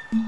Om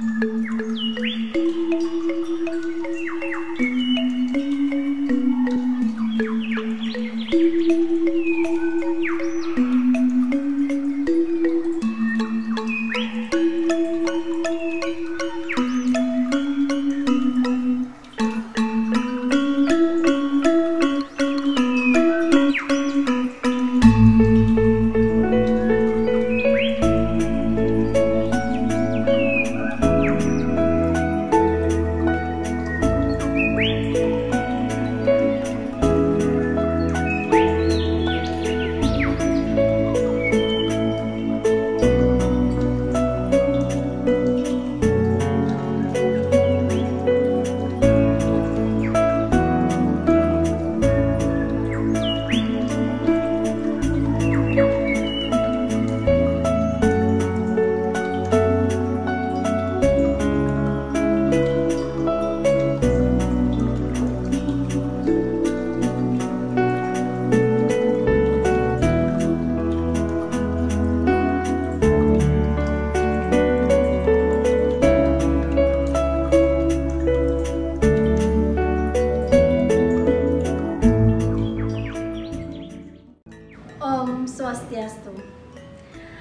Swastiastu.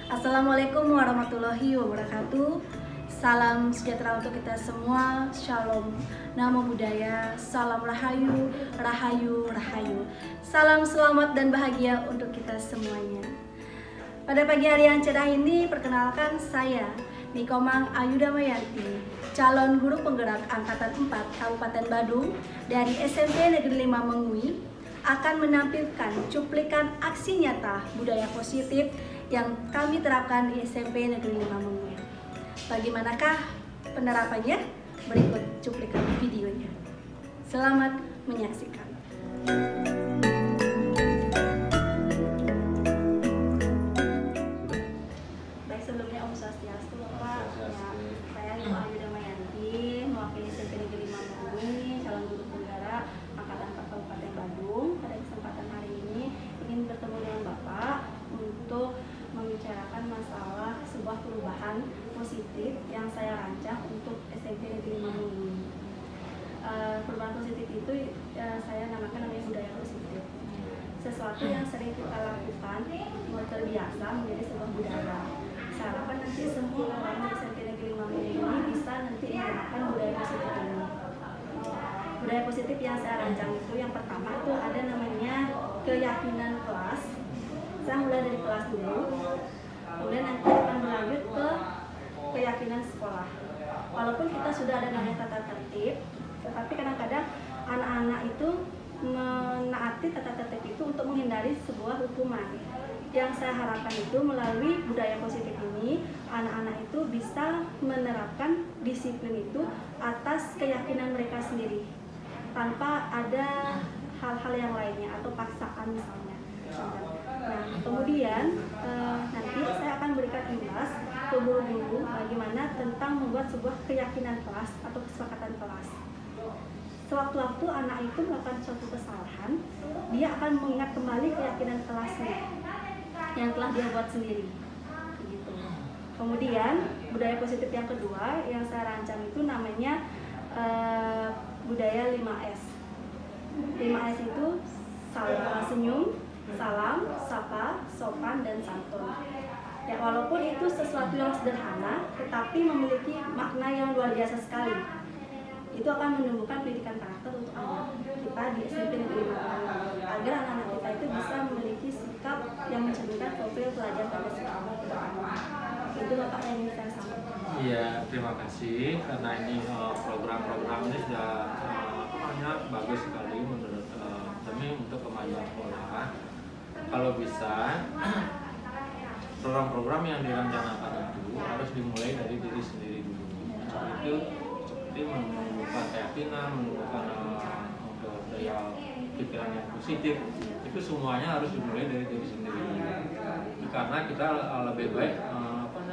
Assalamualaikum warahmatullahi wabarakatuh. Salam sejahtera untuk kita semua. Shalom, namo buddhaya, salam rahayu, rahayu, rahayu. Salam selamat dan bahagia untuk kita semuanya. Pada pagi hari yang cerah ini, perkenalkan saya Nikomang Ayu Damayanti, calon guru penggerak Angkatan 4 Kabupaten Badung dari SMP Negeri 5 Mengui, akan menampilkan cuplikan aksi nyata budaya positif yang kami terapkan di SMP Negeri 5 Mengui. Bagaimanakah penerapannya? Berikut cuplikan videonya. Selamat menyaksikan. Baik, sebelumnya Om Swastiastu, Bapak. Saya Nikomang Ayu Damayanti, mewakili SMP Negeri 5 Mengui, calon guru penggerak Angkatan 4 Kabupaten Badung. Pada kesempatan hari ini ingin bertemu dengan Bapak untuk membicarakan masalah sebuah perubahan positif yang saya rancang untuk SMP Negeri 5 Mengui. Perubahan positif itu saya namakan budaya positif. Sesuatu yang sering kita lakukan terbiasa menjadi sebuah budaya. Saya harapkan nanti semua orang di SMP Negeri 5 Mengui ini bisa nanti menerapkan budaya positif ini. Budaya positif yang saya rancang itu yang pertama itu ada namanya keyakinan kelas. Saya mulai dari kelas dulu, kemudian nanti akan berlanjut ke keyakinan sekolah. Walaupun kita sudah ada namanya tata tertib, tetapi kadang-kadang anak-anak itu menaati tata tertib itu untuk menghindari sebuah hukuman. Yang saya harapkan itu melalui budaya positif ini, anak-anak itu bisa menerapkan disiplin itu atas keyakinan mereka sendiri, tanpa ada hal-hal yang lainnya atau paksaan misalnya. Nah, kemudian nanti saya akan berikan imbas ke guru-guru bagaimana tentang membuat sebuah keyakinan kelas atau kesepakatan kelas. Sewaktu-waktu anak itu melakukan suatu kesalahan, dia akan mengingat kembali keyakinan kelasnya yang telah dia buat sendiri. Gitu. Kemudian budaya positif yang kedua yang saya rancang itu namanya budaya 5S. 5S itu senyum, salam, sapa, sopan, dan santun. Ya, walaupun itu sesuatu yang sederhana, tetapi memiliki makna yang luar biasa sekali. Itu akan menumbuhkan pendidikan karakter untuk anak kita di SMP Negeri 5 Mengui, agar anak-anak kita itu bisa memiliki sikap yang mencerminkan profil pelajar pada sekolah ke depannya. Itu Bapak yang ingin saya sampaikan. Iya, terima kasih karena ini program-program ini sudah bagus sekali menurut kami untuk kemajuan sekolah. Kalau bisa program-program yang direncanakan itu harus dimulai dari diri sendiri dulu. Itu seperti menumbuhkan keyakinan, menumbuhkan untuk daya pikiran yang positif. Itu semuanya harus dimulai dari diri sendiri. Karena kita lebih baik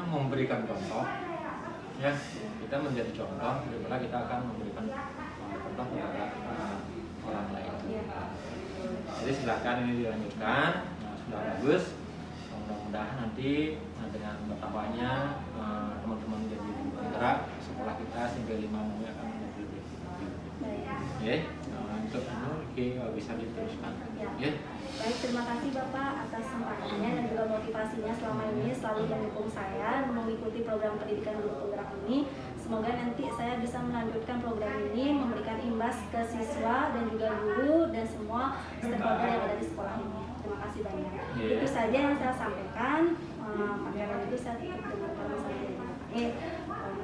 memberikan contoh, ya kita menjadi contoh daripada kita akan memberikan contoh kepada orang lain. Jadi silakan ini dilanjutkan, sudah bagus. Mudah-mudahan nanti dengan betapanya teman-teman jadi penggerak negeri Mamui akan menjadi lebih efektif. Ya, untuk itu bisa diteruskan. Ya. Baik, terima kasih Bapak atas kesempatannya dan juga motivasinya selama ini selalu mendukung saya mengikuti program pendidikan guru penggerak ini. Semoga nanti saya bisa melanjutkan program ini, memberikan imbas ke siswa dan juga guru dan semua stakeholder yang ada di sekolah ini. Terima kasih banyak. Itu saja yang saya sampaikan. Materi itu saya tutup dengan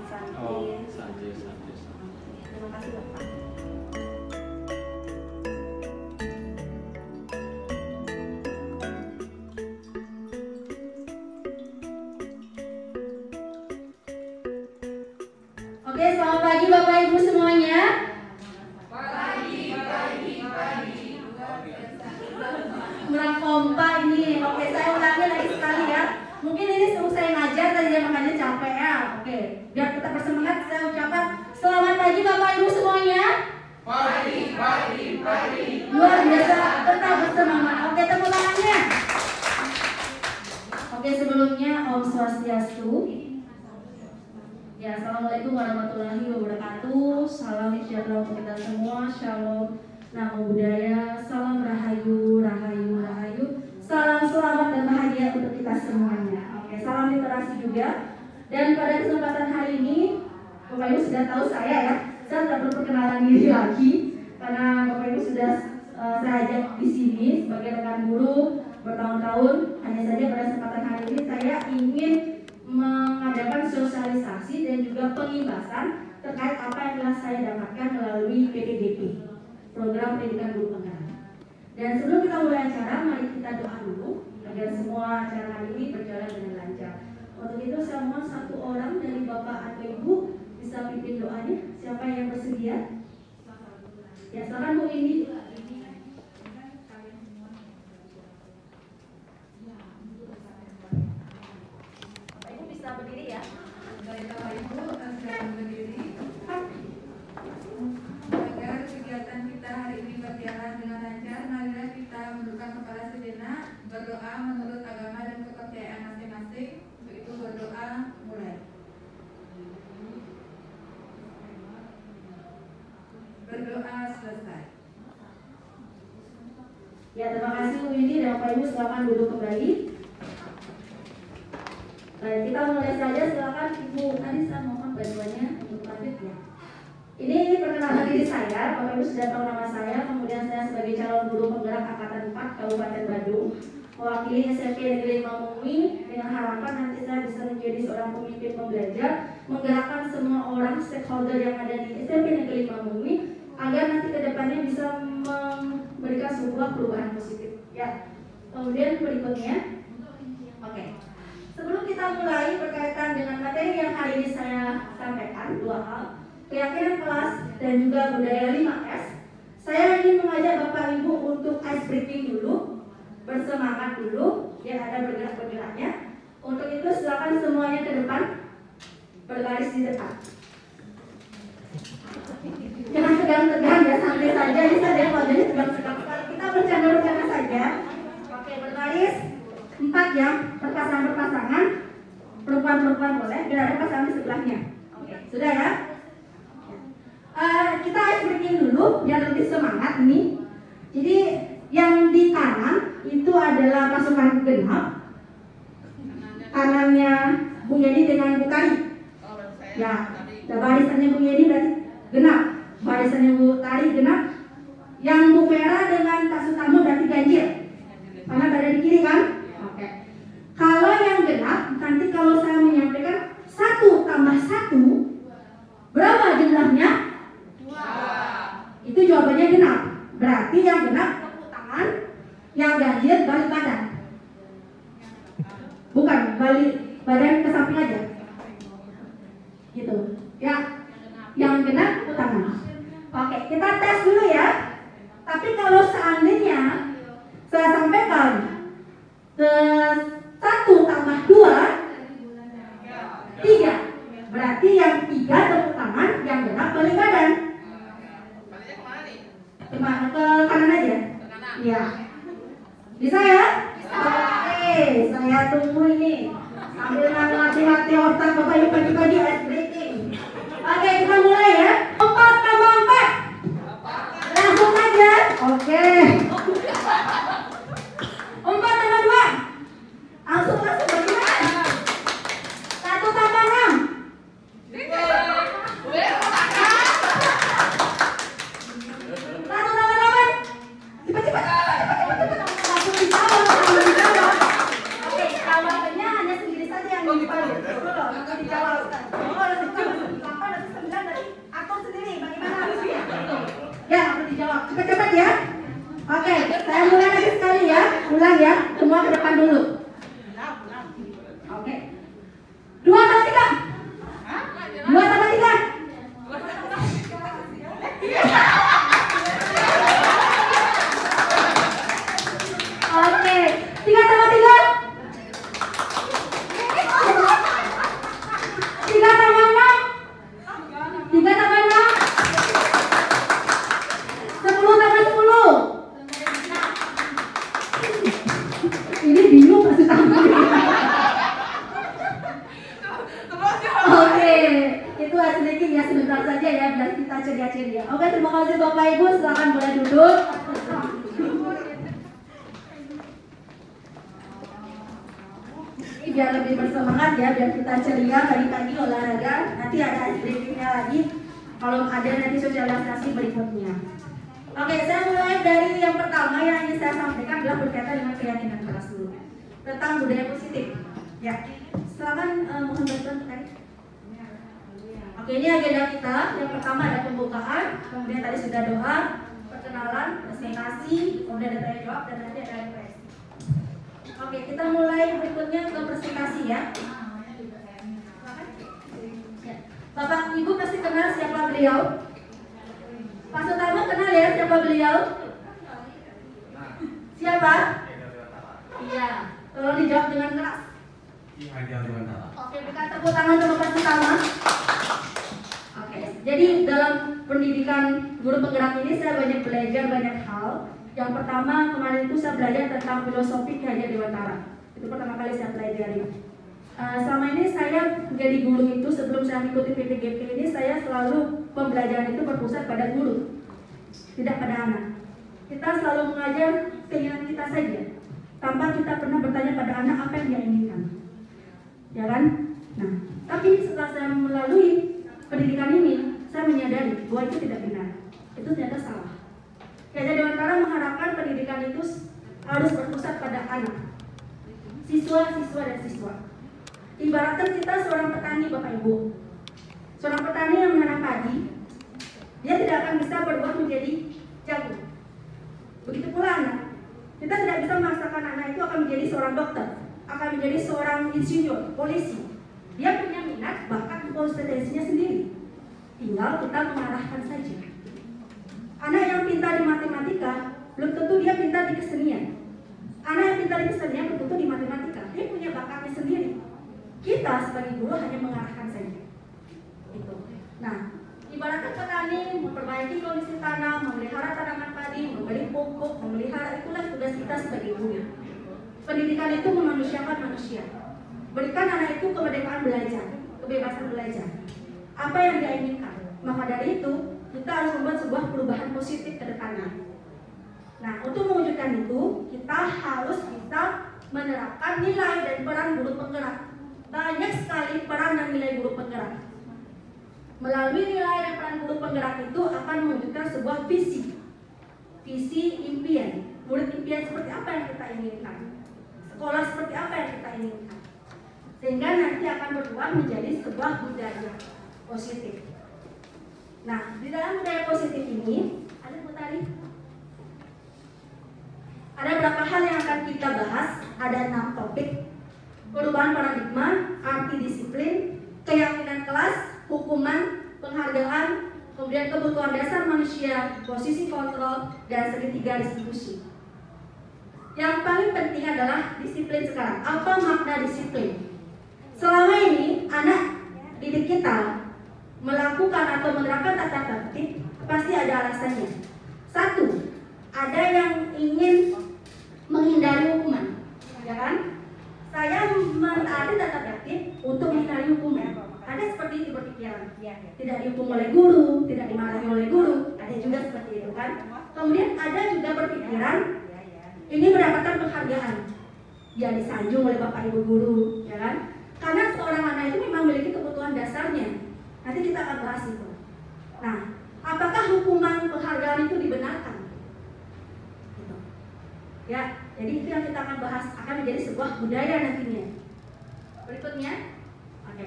Santi. Terima kasih Bapak. Oke, selamat pagi Bapak Ibu semuanya. Pagi. Kurang kompak ini. Oke, saya ulangi lagi sekali ya. Mungkin ini sebelum saya ngajar tadi ya, makanya capek ya. Oke, biar tetap bersemangat saya ucapkan selamat pagi Bapak Ibu semuanya. Pagi. Luar biasa, tetap bersemangat. Oke, tepuk tangannya. Oke, sebelumnya Om Swastiastu. Ya, assalamualaikum warahmatullahi wabarakatuh. Salam sejahtera untuk kita semua. Shalom, namo buddhaya. Salam rahayu. Salam selamat dan bahagia untuk kita semuanya. Oke, salam literasi juga. Dan pada kesempatan hari ini, Bapak Ibu sudah tahu saya ya. Saya tidak perlu perkenalan diri lagi karena Bapak Ibu sudah saya ajak di sini sebagai rekan guru bertahun-tahun. Hanya saja pada kesempatan hari ini saya ingin mengadakan sosialisasi dan juga pengimbasan terkait apa yang telah saya dapatkan melalui PDGP, Program Pendidikan Guru Penggerak. Dan sebelum kita mulai acara, mari kita doa dulu agar semua acara hari ini berjalan dengan lancar. Untuk itu saya mohon satu orang dari Bapak atau Ibu bisa pimpin doanya. Siapa yang bersedia? Ya, silakan Bu Indi. Berdiri ya. Baik Bapak Ibu, silakan berdiri. Agar kegiatan kita hari ini berjalan dengan lancar, marilah kita menundukkan kepala sejenak, berdoa menurut agama dan kepercayaan masing-masing. Untuk itu berdoa mulai. Berdoa selesai. Ya, terima kasih Bu Indi dan Bapak Ibu, silakan duduk kembali. Baik, kita mulai saja. Silakan Ibu. Tadi saya mohon bantuannya untuk lanjut ya. Ini perkenalan diri saya. Bapak Ibu sudah tahu nama saya. Kemudian saya sebagai calon guru penggerak angkatan 4 Kabupaten Badung, mewakili SMP Negeri Mamui dengan harapan nanti saya bisa menjadi seorang pemimpin pembelajar, menggerakkan semua orang stakeholder yang ada di SMP Negeri Mamui agar nanti kedepannya bisa memberikan sebuah perubahan positif. Ya. Kemudian berikutnya, oke. Sebelum kita mulai berkaitan dengan materi yang hari ini saya sampaikan, dua hal, keyakinan kelas dan juga budaya 5S, saya ingin mengajak Bapak Ibu untuk ice breaking dulu, bersemangat dulu, biar ada bergerak-bergeraknya. Untuk itu silakan semuanya ke depan, berbaris di depan. Jangan tegang-tegang ya, santai saja, bisa deh wajahnya tegang-tegang. Kita bercanda-bercanda saja. Oke, berbaris 4 ya, berpasangan, perempuan-perempuan boleh, biar ada pasangan di sebelahnya. Oke, sudah ya? Kita ice breaking dulu, biar lebih semangat nih. Jadi yang di kanan itu adalah pasukan genap, kanannya Bu Yeni dengan Bu Kari. Ya, barisannya Bu Yeni berarti genap, barisannya Bu Kari genap. Yang Bu Vera dengan Kak Sutamo berarti ganjil, karena berada di kiri kan? Oke. Kalau yang genap, nanti kalau saya menyampaikan 1 tambah 1, berapa jumlahnya? 2. Itu jawabannya genap. Berarti yang genap tepuk tangan, yang ganjil balik badan. Bukan, balik badan ke samping aja. Gitu. Ya. Yang genap tepuk tangan. Oke, kita tes dulu ya. Tapi kalau seandainya saya sampaikan 1 tambah 2 3, berarti yang 3 tepuk tangan, yang genap balik badan. Ke kanan aja. Iya. Bisa ya? Oke, saya tunggu ini sambil ngelatih otak Bapak Ibu pagi-pagi ice breaking. Oke, kita mulai Saya mulai lagi sekali ya. Ulang ya. Semua ke depan dulu. Oke. 2 tambah 3. 2 tambah 3. Oke. 3 tambah 3. 3 tambah 6. 3 tambah 6. 10 tambah 10. Ini bingung kasih tambah. Oke, itu sedikit ya, sebentar saja ya, biar kita ceria-ceria. Oke, terima kasih Bapak Ibu, silakan boleh duduk. Ini biar lebih bersemangat ya, biar kita ceria pagi-pagi olahraga. Nanti ada sedikitnya lagi, kalau ada nanti sosialisasi berikutnya. Oke, saya mulai dari yang pertama yang ingin saya sampaikan adalah berkaitan dengan keyakinan kelas dulu tentang budaya positif. Ya, silakan mohon bantuan terkait. Oke, ini agenda kita. Yang pertama ada pembukaan, kemudian tadi sudah doa, perkenalan, presentasi, kemudian ada tanya jawab dan nanti ada refleksi. Oke, kita mulai berikutnya ke presentasi ya. Bapak Ibu pasti kenal siapa beliau? Pak Sutarno kenal ya siapa beliau? Siapa? Iya, tolong dijawab dengan keras. Oke, berikan tepuk tangan untuk Pak Sutarno. Oke, jadi dalam pendidikan guru penggerak ini saya banyak belajar banyak hal. Yang pertama kemarin itu saya belajar tentang filosofi Ki Hajar Dewantara. Itu pertama kali saya pelajari. Selama ini saya menjadi guru itu sebelum saya mengikuti PTGP ini saya selalu pembelajaran itu berpusat pada guru, tidak pada anak. Kita selalu mengajar keinginan kita saja, tanpa kita pernah bertanya pada anak apa yang dia inginkan, ya kan? Nah, tapi setelah saya melalui pendidikan ini, saya menyadari bahwa itu tidak benar, itu ternyata salah. Ki Hajar Dewantara mengharapkan pendidikan itu harus berpusat pada anak, siswa dan siswa. Ibaratkan kita seorang petani Bapak Ibu. Seorang petani yang menanam padi, dia tidak akan bisa berbuah menjadi jagung. Begitu pula anak. Kita tidak bisa memaksakan anak itu akan menjadi seorang dokter, akan menjadi seorang insinyur, polisi. Dia punya minat, bakat, kompetensinya sendiri. Tinggal kita mengarahkan saja. Anak yang pintar di matematika, belum tentu dia pintar di kesenian. Anak yang pintar di kesenian belum tentu di matematika. Dia punya bakatnya sendiri. Kita sebagai guru hanya mengarahkan saja. Itu. Nah, ibaratkan petani memperbaiki kondisi tanah, memelihara tanaman padi, memberi pupuk, memelihara, itulah tugas kita sebagai guru. Pendidikan itu memanusiakan manusia. Berikan anak itu kemerdekaan belajar, kebebasan belajar. Apa yang dia inginkan. Maka dari itu, kita harus membuat sebuah perubahan positif ke depannya. Nah, untuk mewujudkan itu, kita harus bisa menerapkan nilai dan peran guru penggerak. Banyak sekali peran dan nilai guru penggerak. Melalui nilai dan peran guru penggerak itu akan mewujudkan sebuah visi. Visi impian. Murid impian seperti apa yang kita inginkan. Sekolah seperti apa yang kita inginkan. Sehingga nanti akan berubah menjadi sebuah budaya positif. Nah, di dalam budaya positif ini, ada tadi? Ada beberapa hal yang akan kita bahas. Ada 6 topik. Perubahan paradigma, arti disiplin, keyakinan kelas, hukuman, penghargaan, kemudian kebutuhan dasar manusia, posisi kontrol, dan segitiga distribusi. Yang paling penting adalah disiplin sekarang. Apa makna disiplin? Selama ini anak didik kita melakukan atau menerapkan tata tertib pasti ada alasannya. 1, ada yang ingin menghindari hukuman, ya kan? Saya mentaati tata tertib untuk menghindari hukuman. Ada seperti itu berpikiran. Tidak dihukum oleh guru, tidak dimarahi oleh guru. Ada juga seperti itu kan. Kemudian ada juga berpikiran ini mendapatkan penghargaan. Dia disanjung oleh bapak ibu guru, ya kan? Karena seorang anak itu memang memiliki kebutuhan dasarnya. Nanti kita akan bahas itu. Nah, apakah hukuman penghargaan itu dibenarkan? Gitu. Ya. Jadi itu yang kita akan bahas, akan menjadi sebuah budaya nantinya. Berikutnya, oke.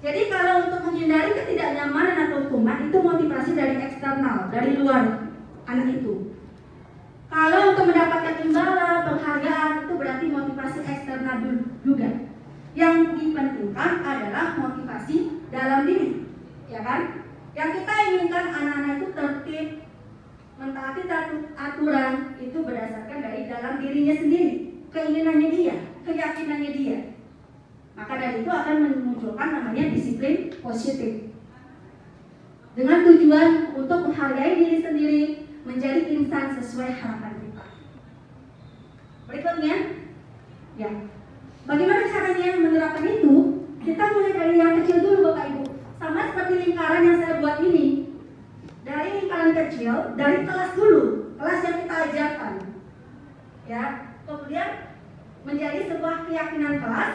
Jadi kalau untuk menghindari ketidaknyamanan atau hukuman itu motivasi dari eksternal, dari luar anak itu. Kalau untuk mendapatkan imbalan, penghargaan itu berarti motivasi eksternal juga. Yang dipentingkan adalah motivasi dalam diri, ya kan? Yang kita inginkan anak-anak itu tertib, mentaati aturan itu berdasarkan dari dalam dirinya sendiri, keinginannya dia, keyakinannya dia. Maka dari itu akan memunculkan namanya disiplin positif. Dengan tujuan untuk menghargai diri sendiri, menjadi insan sesuai harapan kita. Berikutnya, ya, bagaimana caranya menerapkan itu? Kita mulai dari yang kecil dulu, Bapak Ibu. Sama seperti lingkaran yang saya buat ini. Dari lingkaran kecil, dari kelas dulu, kelas yang kita ajarkan, ya. Kemudian menjadi sebuah keyakinan kelas,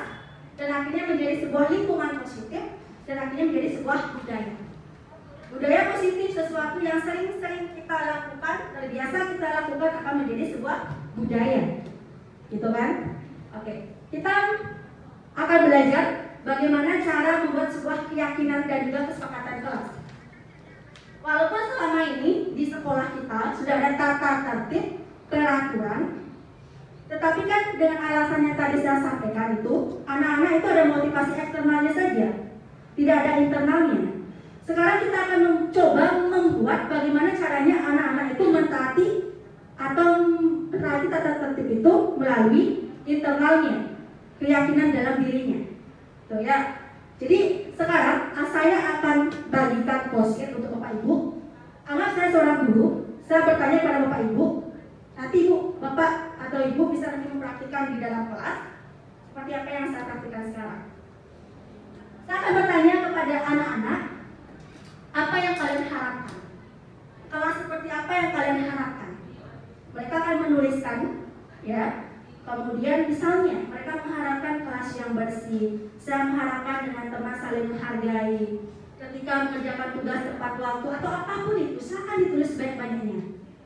dan akhirnya menjadi sebuah lingkungan positif, dan akhirnya menjadi sebuah budaya. Budaya positif sesuatu yang sering-sering kita lakukan, terbiasa kita lakukan akan menjadi sebuah budaya, gitu kan? Oke, kita akan belajar bagaimana cara membuat sebuah keyakinan dan juga kesepakatan kelas. Walaupun selama ini di sekolah kita sudah ada tata tertib, peraturan, tetapi kan dengan alasan yang tadi saya sampaikan itu, anak-anak itu ada motivasi eksternalnya saja, tidak ada internalnya. Sekarang kita akan mencoba membuat bagaimana caranya anak-anak itu mentaati atau mentaati tata tertib itu melalui internalnya, keyakinan dalam dirinya. Tuh ya. Jadi sekarang saya akan bagikan post-it untuk Bapak Ibu. Anggap saya seorang guru, saya bertanya kepada Bapak Ibu. Nanti Ibu, Bapak atau Ibu bisa nanti mempraktikkan di dalam kelas seperti apa yang saya praktikkan sekarang. Saya akan bertanya kepada anak-anak, apa yang kalian harapkan? Kelas seperti apa yang kalian harapkan? Mereka akan menuliskan, ya. Kemudian misalnya mereka mengharapkan kelas yang bersih, saya mengharapkan dengan teman saling menghargai, ketika mengerjakan tugas tepat waktu atau apapun itu, silakan ditulis sebanyak-banyaknya.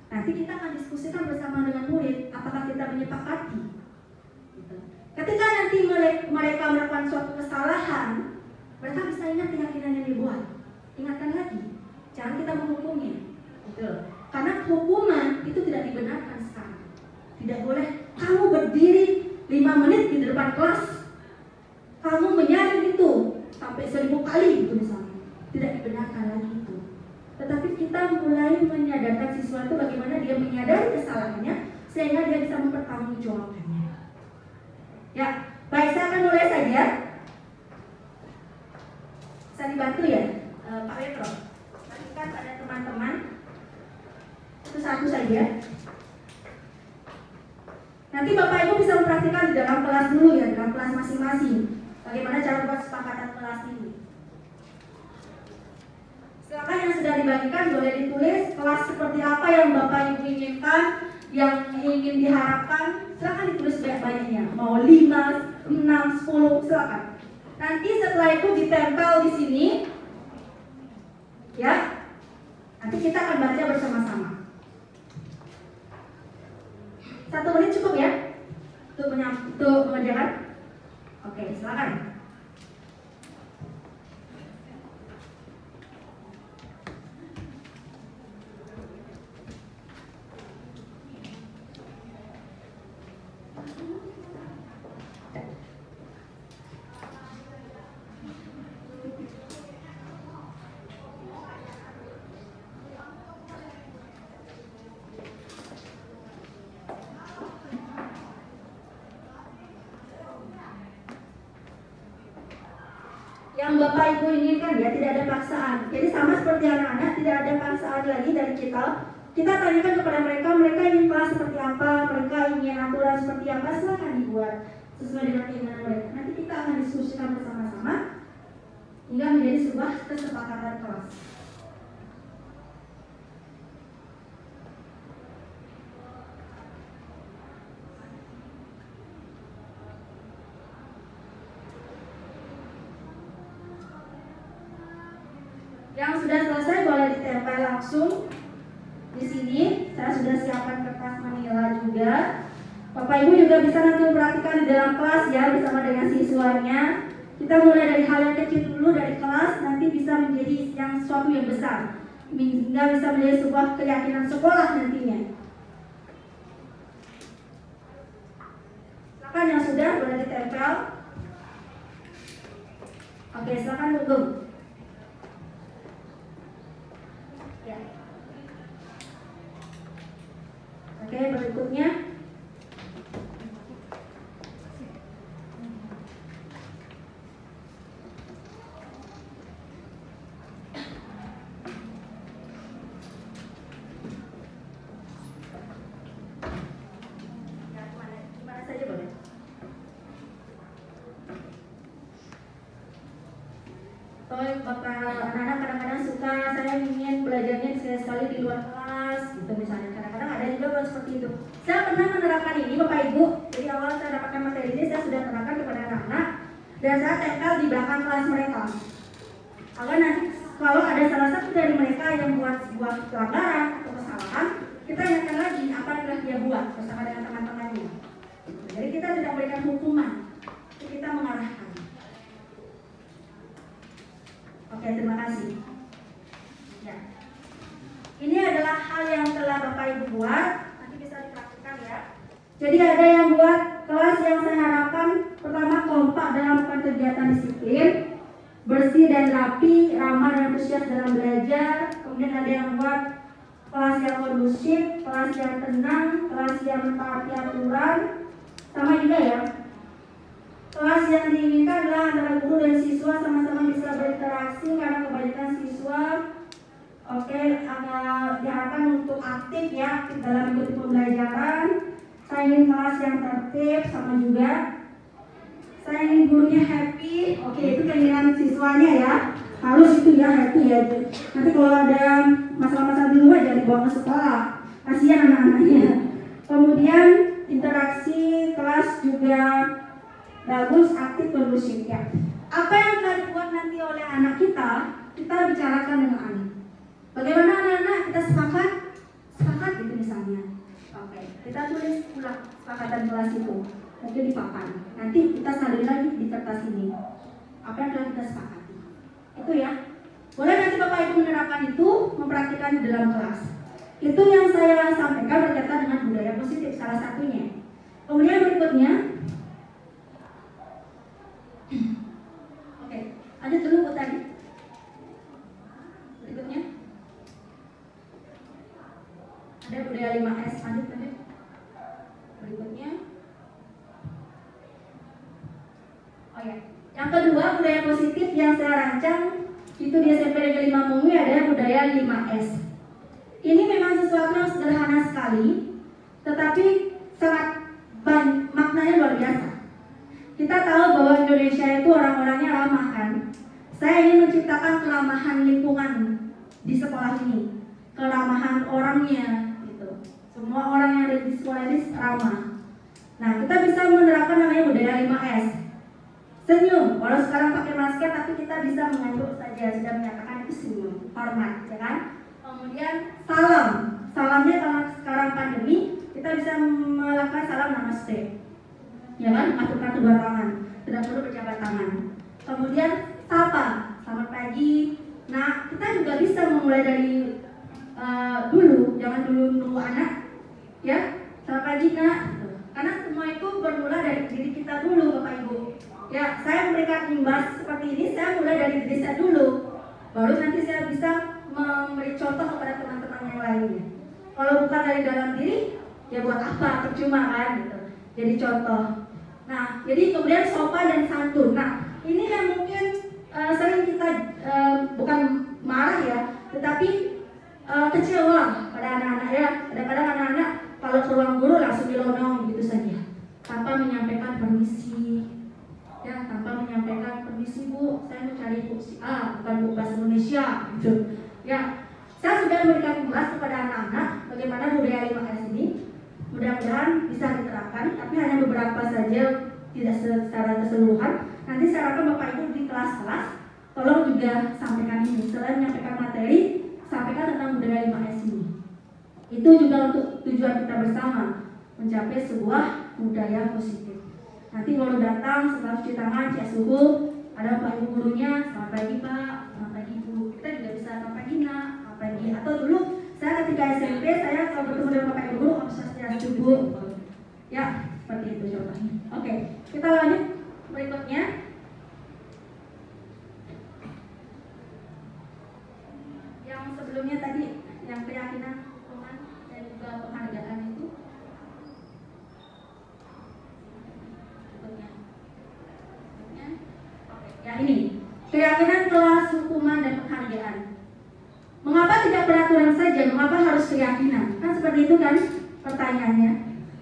Nanti kita akan diskusikan bersama dengan murid, apakah kita menyepakati. Ketika nanti mereka melakukan suatu kesalahan, mereka bisa ingat keyakinan yang dibuat. Ingatkan lagi, jangan kita menghukumnya. Karena hukuman itu tidak dibenarkan sekarang. Tidak boleh kamu berdiri 5 menit di depan kelas, kamu menyaring itu sampai 1000 kali gitu misalnya. Tidak dibenarkan lagi itu. Tetapi kita mulai menyadarkan siswa itu bagaimana dia menyadari kesalahannya sehingga dia bisa mempertanggungjawabkannya. Ya, baik, saya akan mulai saja. Saya dibantu ya, Pak Petro. Berikan pada teman-teman itu satu saja. Nanti Bapak Ibu bisa mempraktikkan di dalam kelas dulu ya, dalam kelas masing-masing. Bagaimana cara buat kesepakatan kelas ini. Silakan yang sudah dibagikan boleh ditulis kelas seperti apa yang Bapak Ibu inginkan, yang ingin diharapkan. Silakan ditulis banyak-banyaknya. Mau 5, 6, 10, silakan. Nanti setelah itu ditempel di sini. Ya. Nanti kita akan baca bersama-sama. 1 menit cukup ya untuk mengerjakan. Oke, silakan. Yang Bapak Ibu inginkan ya, tidak ada paksaan. Jadi sama seperti anak-anak, tidak ada paksaan lagi dari kita. Kita tanyakan kepada mereka ingin kelas seperti apa, mereka ingin aturan seperti apa, silakan dibuat sesuai dengan keinginan mereka. Nanti kita akan diskusikan bersama-sama hingga menjadi sebuah kesepakatan kelas. Yang sudah selesai boleh ditempel langsung di sini. Saya sudah siapkan kertas manila juga. Bapak Ibu juga bisa nanti memperhatikan di dalam kelas ya bersama dengan siswanya. Kita mulai dari hal yang kecil dulu dari kelas, nanti bisa menjadi yang sesuatu yang besar, hingga bisa menjadi sebuah keyakinan sekolah nantinya. Kan yang sudah boleh ditempel. Oke, silakan duduk. Ya. Oke, berikutnya. Mana saja boleh. Bapak anak-anak kadang-kadang suka saya ingin belajarnya sekali-sekali di luar kelas gitu misalnya. Kadang-kadang ada juga orang seperti itu. Saya pernah menerapkan ini Bapak Ibu. Jadi awal saya dapatkan materi ini saya sudah terapkan kepada anak-anak dan saya tempel di belakang kelas mereka. Agar nanti kalau ada salah satu dari mereka yang buat pelanggaran atau kesalahan, kita ingatkan lagi apa yang telah dia buat bersama dengan teman-temannya. Jadi kita tidak memberikan hukuman, kita mengarahkan. Oke, terima kasih. Ya. Ini adalah hal yang telah Bapak Ibu buat, nanti bisa dipraktikkan ya. Jadi ada yang buat kelas yang saya harapkan pertama kompak dalam kegiatan disiplin, bersih dan rapi, ramah dan antusias dalam belajar. Kemudian ada yang buat kelas yang kondusif, kelas yang tenang, kelas yang mentaati aturan, sama juga ya. Kelas yang diinginkan adalah antara guru dan siswa sama-sama bisa berinteraksi karena kebanyakan siswa diharapkan untuk aktif ya, aktif dalam mengikuti pembelajaran. Saya ingin kelas yang tertib sama juga. Saya ingin gurunya happy. Oke, itu keinginan siswanya ya. Harus itu ya, happy ya. Nanti kalau ada masalah-masalah di rumah jangan dibawa ke sekolah. Kasihan anak-anaknya. Kemudian interaksi kelas juga bagus, aktif, kondusif ya. Apa yang telah dibuat nanti oleh anak kita bicarakan dengan anak. Bagaimana anak-anak kita sepakat gitu misalnya. Oke, kita tulis ulang kesepakatan kelas itu. Mungkin di papan. Nanti kita salin lagi di kertas ini. Apa yang telah kita sepakati. Itu ya. Boleh nanti Bapak Ibu menerapkan itu, mempraktikkan di dalam kelas. Itu yang saya sampaikan berkaitan dengan budaya positif salah satunya. Kemudian berikutnya. Oke, lanjut dulu Bu tadi. Berikutnya ada budaya 5S. Lanjut. Berikutnya. Oh ya, yang kedua budaya positif yang saya rancang itu di SMP Negeri 5 Mungwi ada budaya 5S. Ini memang sesuatu yang sederhana sekali, tetapi sangat maknanya luar biasa. Kita tahu bahwa Indonesia itu orang-orangnya ramah kan. Saya ingin menciptakan keramahan lingkungan di sekolah ini, keramahan orangnya gitu. Semua orang yang ada di sekolah ini ramah. Nah, kita bisa menerapkan namanya budaya 5S. Senyum, walau sekarang pakai masker tapi kita bisa mengangguk saja, sudah menyatakan itu senyum, hormat, ya kan? Kemudian salam, salamnya karena sekarang pandemi kita bisa melakukan salam namaste. Ya kan, masukkan kedua tangan, tidak perlu berjabat tangan. Kemudian sapa, selamat pagi. Nah, kita juga bisa memulai dari dulu, jangan dulu nunggu anak, ya. Selamat pagi nak, karena semua itu bermula dari diri kita dulu, Bapak Ibu. Ya, saya memberikan imbas seperti ini, saya mulai dari diri saya dulu, baru nanti saya bisa memberi contoh kepada teman-teman yang lainnya. Kalau bukan dari dalam diri, ya buat apa? Percuma kan, gitu. Jadi contoh. Nah, jadi kemudian sopan dan santun. Nah, ini yang mungkin sering kita bukan marah ya, tetapi kecewa pada anak-anak ya. Kadang-kadang anak-anak kalau ke ruang guru langsung dilonong gitu saja, tanpa menyampaikan permisi. Ya, tanpa menyampaikan permisi Bu, saya mau cari Bu si A, bukan Bu bahasa Indonesia gitu. Ya, saya sudah memberikan kelas kepada anak-anak bagaimana budaya 5S ini. Mudah-mudahan bisa diterapkan, tapi hanya beberapa saja, tidak secara keseluruhan. Nanti saya harapkan Bapak Ibu di kelas-kelas, tolong juga sampaikan ini. Selain menyampaikan materi, sampaikan tentang budaya 5S ini. Itu juga untuk tujuan kita bersama, mencapai sebuah budaya positif. Nanti baru datang setelah cuci tangan, cek suhu, ada Pak Ibu gurunya, selamat pagi Pak, selamat pagi Bu. Kita juga bisa selamat pagi Nak, selamat pagi. Atau dulu saya ketika SMP, saya kalau bertemu dengan Bapak Ibu guru, harus Bu. Ya, seperti itu contohnya. Oke, kita lanjut berikutnya. Yang sebelumnya tadi, yang keyakinan, hukuman, dan juga penghargaan itu. Berikutnya. Ya ini, keyakinan kelas hukuman dan penghargaan. Mengapa tidak peraturan saja? Mengapa harus keyakinan? Kan seperti itu kan pertanyaannya.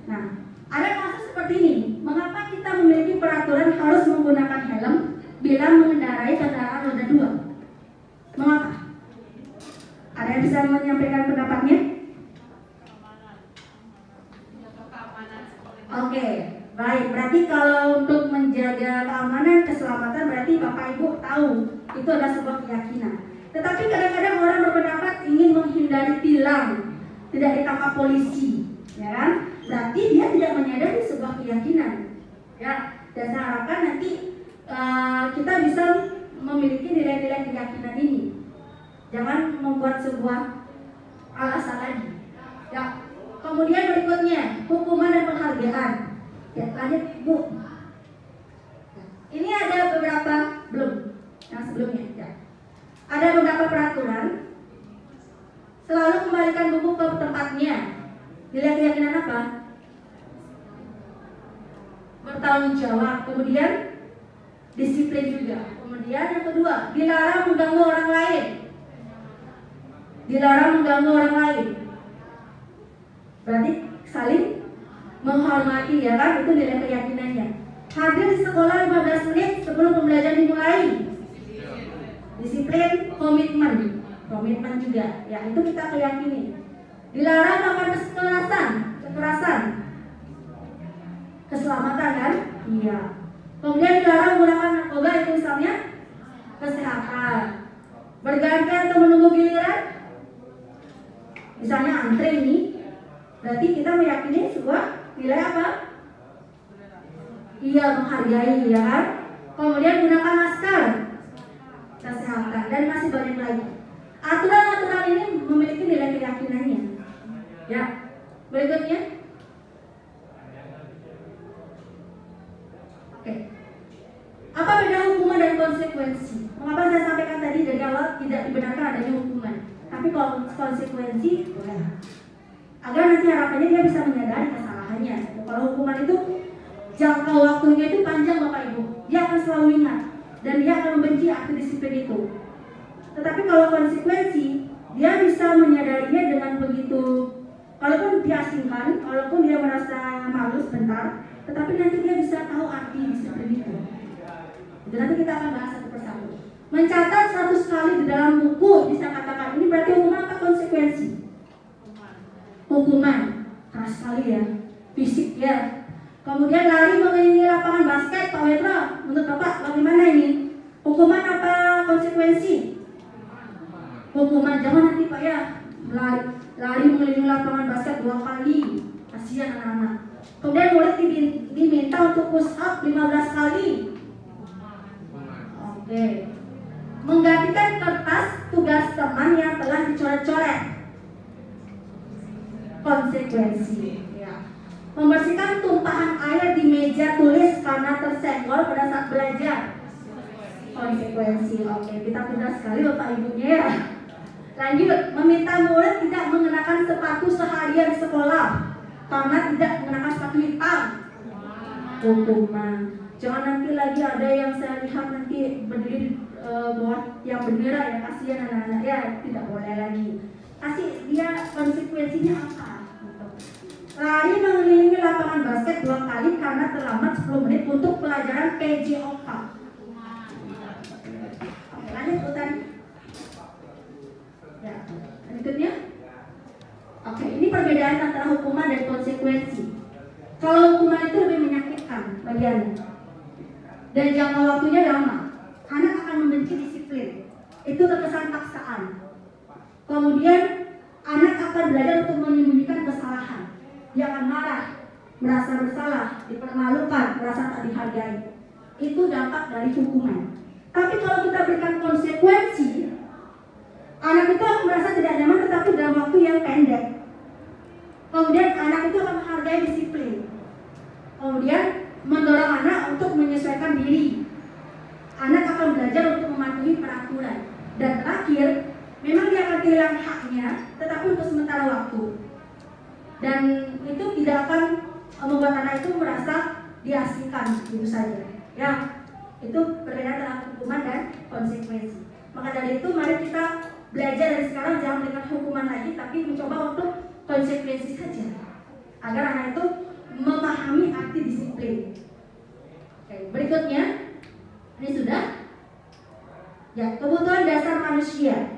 Nah, ada kasus seperti ini. Mengapa kita memiliki peraturan harus menggunakan helm bila mengendarai kendaraan roda 2? Mengapa? Ada yang bisa menyampaikan pendapatnya? Oke, baik. Berarti kalau untuk menjaga keamanan, keselamatan, berarti Bapak Ibu tahu itu adalah sebuah keyakinan. Tetapi kadang-kadang orang berpendapat ingin menghindari tilang, tidak ditangkap polisi, ya kan? Berarti dia tidak menyadari sebuah keyakinan, ya. Dan saya harapkan nanti kita bisa memiliki nilai-nilai keyakinan ini. Jangan membuat sebuah alasan lagi, ya. Kemudian berikutnya hukuman dan penghargaan. Ya, lanjut Bu. Ini ada beberapa belum yang sebelumnya, ya. Ada beberapa peraturan. Selalu kembalikan buku ke tempatnya. Nilai keyakinan apa? Bertanggung jawab. Kemudian disiplin juga. Kemudian yang kedua, dilarang mengganggu orang lain. Dilarang mengganggu orang lain. Berarti saling menghormati, ya kan? Itu nilai keyakinannya. Hadir di sekolah 15 menit sebelum pembelajaran dimulai. Disiplin, komitmen juga, ya itu kita keyakini. Dilarang melakukan kekerasan, keselamatan kan? Iya. Kemudian dilarang menggunakan narkoba, itu misalnya kesehatan. Bergantian atau menunggu giliran, misalnya antre ini, berarti kita meyakini sebuah nilai apa? Iya, menghargai, ya kan? Kemudian gunakan masker, kesehatan, dan masih banyak lagi. Aturan-aturan ini memiliki nilai keyakinannya. Ya, berikutnya. Oke. Apa beda hukuman dan konsekuensi? Mengapa saya sampaikan tadi dari awal tidak dibenarkan adanya hukuman, tapi kalau konsekuensi boleh. Agar nanti harapannya dia bisa menyadari kesalahannya. Kalau hukuman itu jangka waktunya itu panjang Bapak Ibu, dia akan selalu ingat dan dia akan membenci akti disiplin itu. Tetapi kalau konsekuensi, dia bisa menyadarinya dengan begitu. Kalaupun diasingkan, walaupun dia merasa malu sebentar, tetapi nanti dia bisa tahu arti disiplin itu. Jadi nanti kita akan bahas satu persatu. Mencatat 100 kali di dalam buku bisa katakan ini berarti hukuman apa konsekuensi? Hukuman keras sekali ya, fisik ya. Kemudian lari mengelilingi lapangan basket, Pak Wetro, menurut Bapak bagaimana ini? Hukuman apa konsekuensi? Hukuman, jangan nanti Pak ya lari mengelilingi lapangan basket 2 kali, kasihan anak-anak. Kemudian murid diminta untuk push up 15 kali. Oke. Menggantikan kertas tugas teman yang telah dicoret-coret. Konsekuensi. Ya. Membersihkan tumpahan air di meja tulis karena tersenggol pada saat belajar. Konsekuensi. Oke, kita pintar sekali Bapak Ibunya ya. Lanjut, meminta murid tidak mengenakan sepatu seharian di sekolah karena tidak mengenakan sepatu hitam. Hukuman. Jangan nanti lagi ada yang saya lihat nanti berdiri buat yang bendera ya, kasihan anak-anak ya, tidak boleh lagi. Kasih dia konsekuensinya apa? Lari mengelilingi lapangan basket 2 kali karena terlambat 10 menit untuk pelajaran PJOK. Oke, lanjut Utan. Ya, berikutnya. Oke, ini perbedaan antara hukuman dan konsekuensi. Kalau hukuman itu lebih menyakitkan bagiannya dan jangka waktunya lama, anak akan membenci disiplin. Itu terkesan paksaan. Kemudian anak akan belajar untuk menyembunyikan kesalahan. Dia akan marah, merasa bersalah, dipermalukan, merasa tak dihargai. Itu dampak dari hukuman. Tapi kalau kita berikan konsekuensi, anak itu akan merasa tidak nyaman tetapi dalam waktu yang pendek. Kemudian anak itu akan menghargai disiplin. Kemudian mendorong anak untuk menyesuaikan diri. Anak akan belajar untuk mematuhi peraturan. Dan terakhir, memang dia akan kehilangan haknya, tetapi untuk sementara waktu. Dan itu tidak akan membuat anak itu merasa diasingkan gitu saja. Ya, itu perbedaan antara hukuman dan konsekuensi. Maka dari itu mari kita belajar dari sekarang, jangan dengan hukuman lagi, tapi mencoba untuk konsekuensi saja, agar anak itu memahami arti disiplin. Oke, berikutnya ini sudah. Ya, kebutuhan dasar manusia.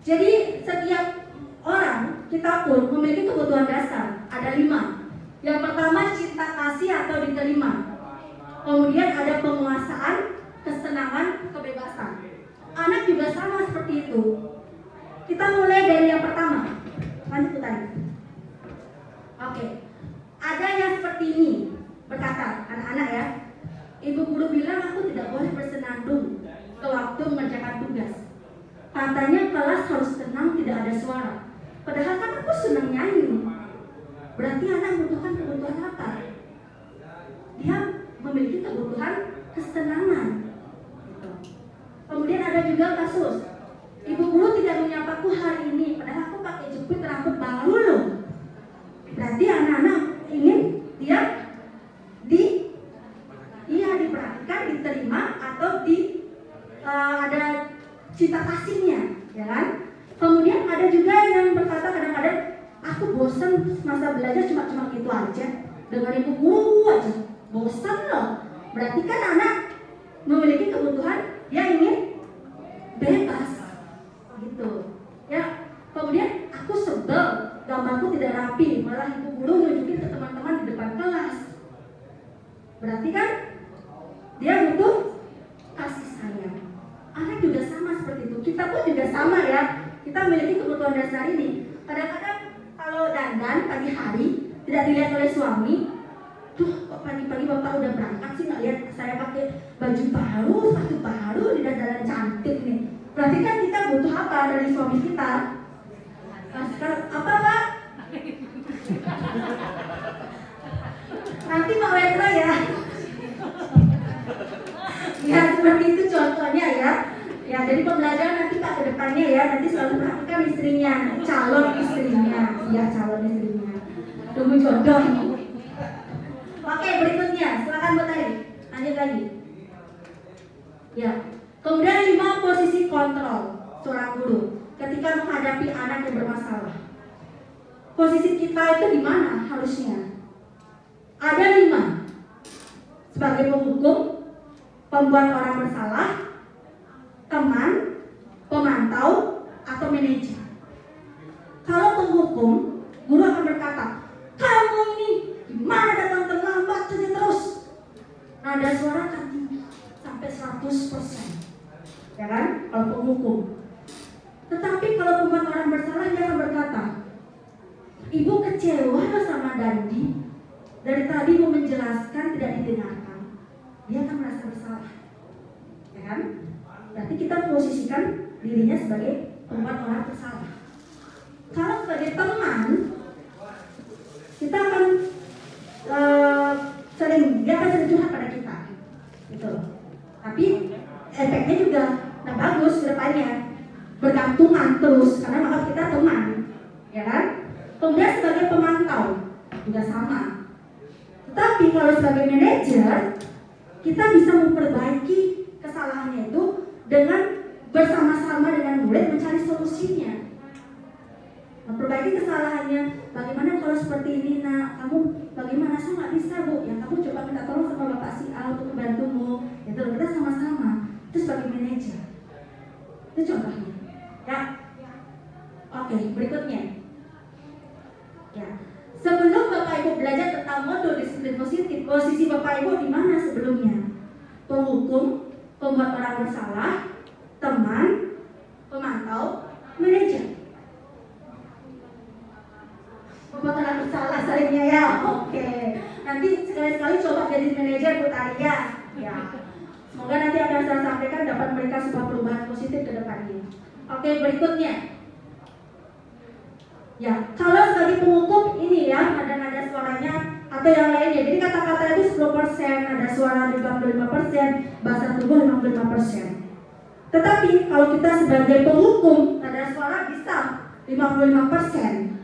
Jadi setiap orang, kita pun memiliki kebutuhan dasar. Ada 5. Yang pertama cinta kasih atau diterima. Kemudian ada penguasaan, kesenangan, kebebasan. Anak juga sama seperti itu. Kita mulai dari yang pertama. Lanjut tadi. Oke. Ada yang seperti ini. Berkata anak-anak ya, ibu guru bilang aku tidak boleh bersenandung sewaktu mengerjakan tugas. Katanya kelas harus tenang, tidak ada suara. Padahal kan aku senang nyanyi. Berarti anak membutuhkan kebutuhan apa? Dia memiliki kebutuhan kesenangan. Kemudian ada juga kasus, ibu guru tidak menyapaku hari ini, padahal aku pakai jepit rambut baru loh. Berarti anak-anak ingin dia diperhatikan, diterima, atau ada cinta kasihnya, ya kan? Kemudian ada juga yang berkata kadang-kadang aku bosan masa belajar cuma gitu aja, dengan ibu guru aja, bosan loh. Berarti kan anak memiliki kebutuhan, dia ingin bebas, gitu. Ya, kemudian aku sebel, gambarku tidak rapi, malah ibu guru nunjukin ke teman-teman di depan kelas. Berarti kan dia butuh kasih sayang. Anak juga sama seperti itu. Kita pun juga sama ya. Kita memiliki kebutuhan dasar ini. Kadang-kadang kalau dandan pagi hari tidak dilihat oleh suami, tuh kok pagi-pagi bapak udah berangkat sih, nggak lihat saya pakai baju baru, sepatu baru, di dandanan cantik nih. Berarti kan kita butuh apa dari suami kita? Apa pak? Nanti mau retro ya. Ya seperti itu contohnya ya. Ya jadi pembelajaran nanti pak ke depannya ya, nanti selalu perhatikan istrinya, calon istrinya, ya calon istrinya. Tunggu jodoh. Oke, berikutnya silakan Bu Tari, lanjut lagi. Ya, kemudian 5 posisi kontrol seorang guru ketika menghadapi anak yang bermasalah. Posisi kita itu di mana harusnya? Ada 5. Sebagai penghukum, pembuat orang bersalah, teman, pemantau, atau manajer. Kalau penghukum, guru akan berkata, kamu ini gimana datang terlambat saja terus. Nada suara akan tinggi sampai 100%, ya kan? Kalau penghukum. Tetapi kalau pembuat orang bersalah, dia akan berkata, ibu kecewa sama Dandi. Dari tadi mau menjelaskan tidak didengarkan. Dia akan merasa bersalah, ya kan? Berarti kita posisikan dirinya sebagai pembuat orang bersalah. Kalau sebagai teman, kita akan dia akan sering curhat pada kita, gitu. Tapi efeknya juga nggak bagus ke depannya, bergantungan terus karena maaf kita teman, ya kan? Kemudian sebagai pemantau juga sama. Tetapi kalau sebagai manajer, kita bisa memperbaiki kesalahannya itu dengan bersama-sama dengan murid mencari solusinya. Memperbaiki kesalahannya, bagaimana kalau seperti ini nak, kamu bagaimana, saya nggak bisa bu, ya kamu coba minta tolong sama bapak si A untuk membantumu. Itu kita sama-sama, itu sebagai manajer. Itu contohnya, ya. Oke, berikutnya. Ya, sebelum bapak ibu belajar tentang modul disiplin positif, posisi bapak ibu di mana sebelumnya? Penghukum, pembuat orang bersalah, teman, pemantau, manajer. Pembuat orang bersalah seringnya ya. Oke. Nanti sekali-sekali coba jadi manajer Bu Taria. Ya. Semoga nanti akan saya sampaikan dapat memberikan sebuah perubahan positif ke depannya. Oke, berikutnya. Ya, kalau sebagai penghukum ini ya, nada-nada suaranya atau yang lainnya. Jadi kata-kata itu 10%, nada suara 55%, bahasa tubuh 55%. Tetapi kalau kita sebagai penghukum, nada suara bisa 55%.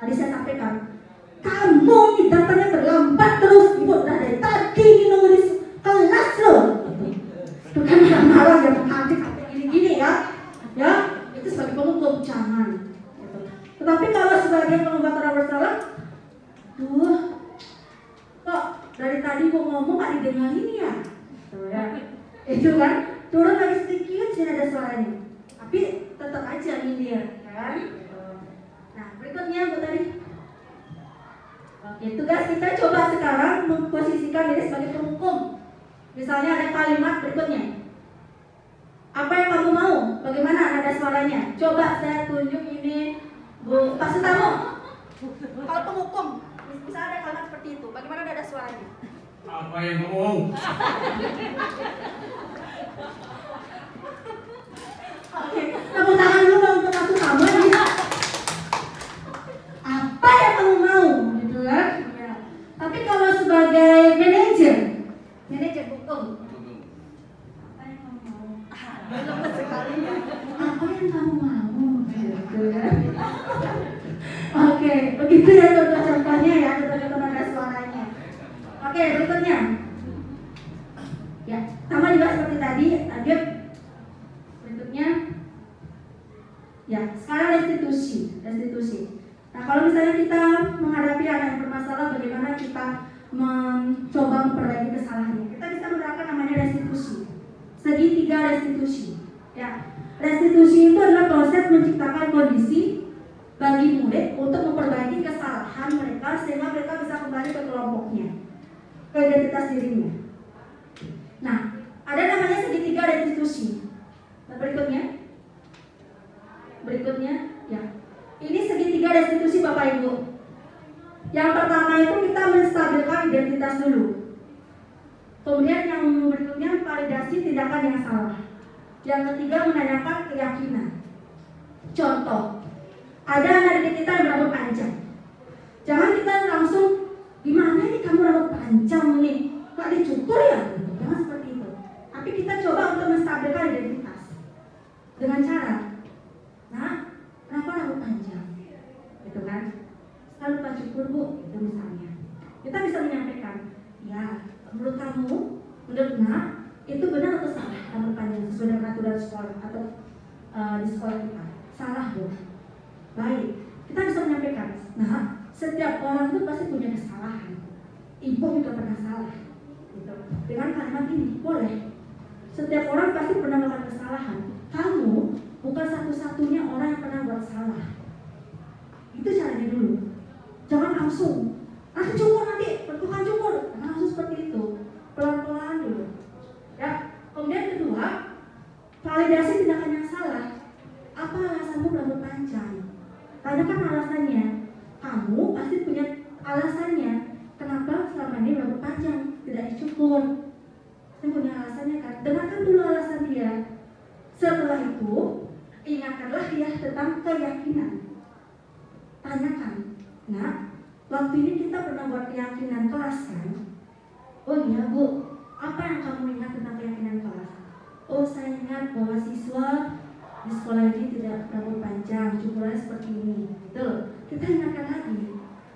Tadi saya sampaikan, kamu ini datanya terlambat terus, ibu udah dari tadi nunggu di kelas loh. Itu kan yang marah yang menghadir gini-gini ya, itu sebagai penghukum jangan. Gitu. Tetapi kalau sebagai penggugat orang bersalah, kok dari tadi gua ngomong gak didengarin ya? Tuh ya, itu kan turun lagi sedikit sih ada suaranya, tapi tetap aja nyindir kan. Nah berikutnya bu tadi. Oke, tugas kita coba sekarang memposisikan diri sebagai penghukum. Misalnya ada kalimat berikutnya. Apa yang kamu mau? Bagaimana nada suaranya? Coba saya tunjuk ini Bu Pak Sutamo. Kalau penghukum bisa ada kalimat seperti itu. Bagaimana nada suaranya? Apa yang kamu mau? Oke, tepuk tangan dulu dong untuk Pak Sutamo ya. Apa yang kamu mau? Gitu kan? Ya. Tapi kalau sebagai manajer hukum, apa yang kamu mau? Lemes sekali ya. Apa yang kamu mau? Gitu kan? Oke, begitu ya contoh-contohnya ya, contoh-contoh nada suaranya. Oke, berikutnya. Ya, sama juga seperti tadi, lanjut. Berikutnya. Ya, sekarang restitusi. Nah, kalau misalnya kita menghadapi anak yang bermasalah, bagaimana kita mencoba memperbaiki kesalahannya? Kita bisa menerapkan namanya restitusi. Segitiga restitusi. Ya, restitusi itu adalah proses menciptakan kondisi bagi murid untuk memperbaiki kesalahan mereka sehingga mereka bisa kembali ke kelompoknya, ke identitas dirinya. Nah, ada namanya segitiga restitusi. Nah, berikutnya, ya. Ini segitiga restitusi Bapak Ibu. Yang pertama itu kita menstabilkan identitas dulu. Kemudian yang berikutnya validasi tindakan yang salah. Yang ketiga menanyakan keyakinan. Contoh, ada anak didik kita yang rambut panjang. Jangan kita langsung, gimana nih kamu rambut panjang nih? Kok dicukur ya? Jangan seperti itu. Tapi kita coba untuk menstabilkan identitas. Dengan cara, nah, kenapa rambut panjang? Gitu kan? Saya lupa cukur bu, itu misalnya. Kita bisa menyampaikan, ya, menurut kamu, menurut Nak, itu benar atau salah rambut panjang sesuai dengan aturan sekolah atau di sekolah kita? Salah bu. Baik, kita bisa menyampaikan, nah, setiap orang itu pasti punya kesalahan. Ibu juga pernah salah. Gitu. Dengan kalimat ini, boleh. Setiap orang pasti pernah melakukan kesalahan. Kamu bukan satu-satunya orang yang pernah buat salah. Itu caranya dulu. Jangan langsung, nanti cukur nanti, bukan cukur. Jangan langsung seperti itu. Pelan-pelan dulu. Ya. Kemudian kedua, validasi tindakan yang salah. Apa alasanmu rambut panjang? Tanyakan alasannya. Kamu pasti punya alasannya. Kenapa selama ini rambut panjang tidak dicukur? Saya punya alasannya kan. Dengarkan dulu alasan dia. Setelah itu, ingatkanlah dia tentang keyakinan. Tanyakan, nah, waktu ini kita pernah buat keyakinan kelas kan? Oh iya bu, apa yang kamu ingat tentang keyakinan kelas? Oh saya ingat bahwa siswa di sekolah ini tidak rambut panjang, cukurannya seperti ini. Betul, kita ingatkan lagi.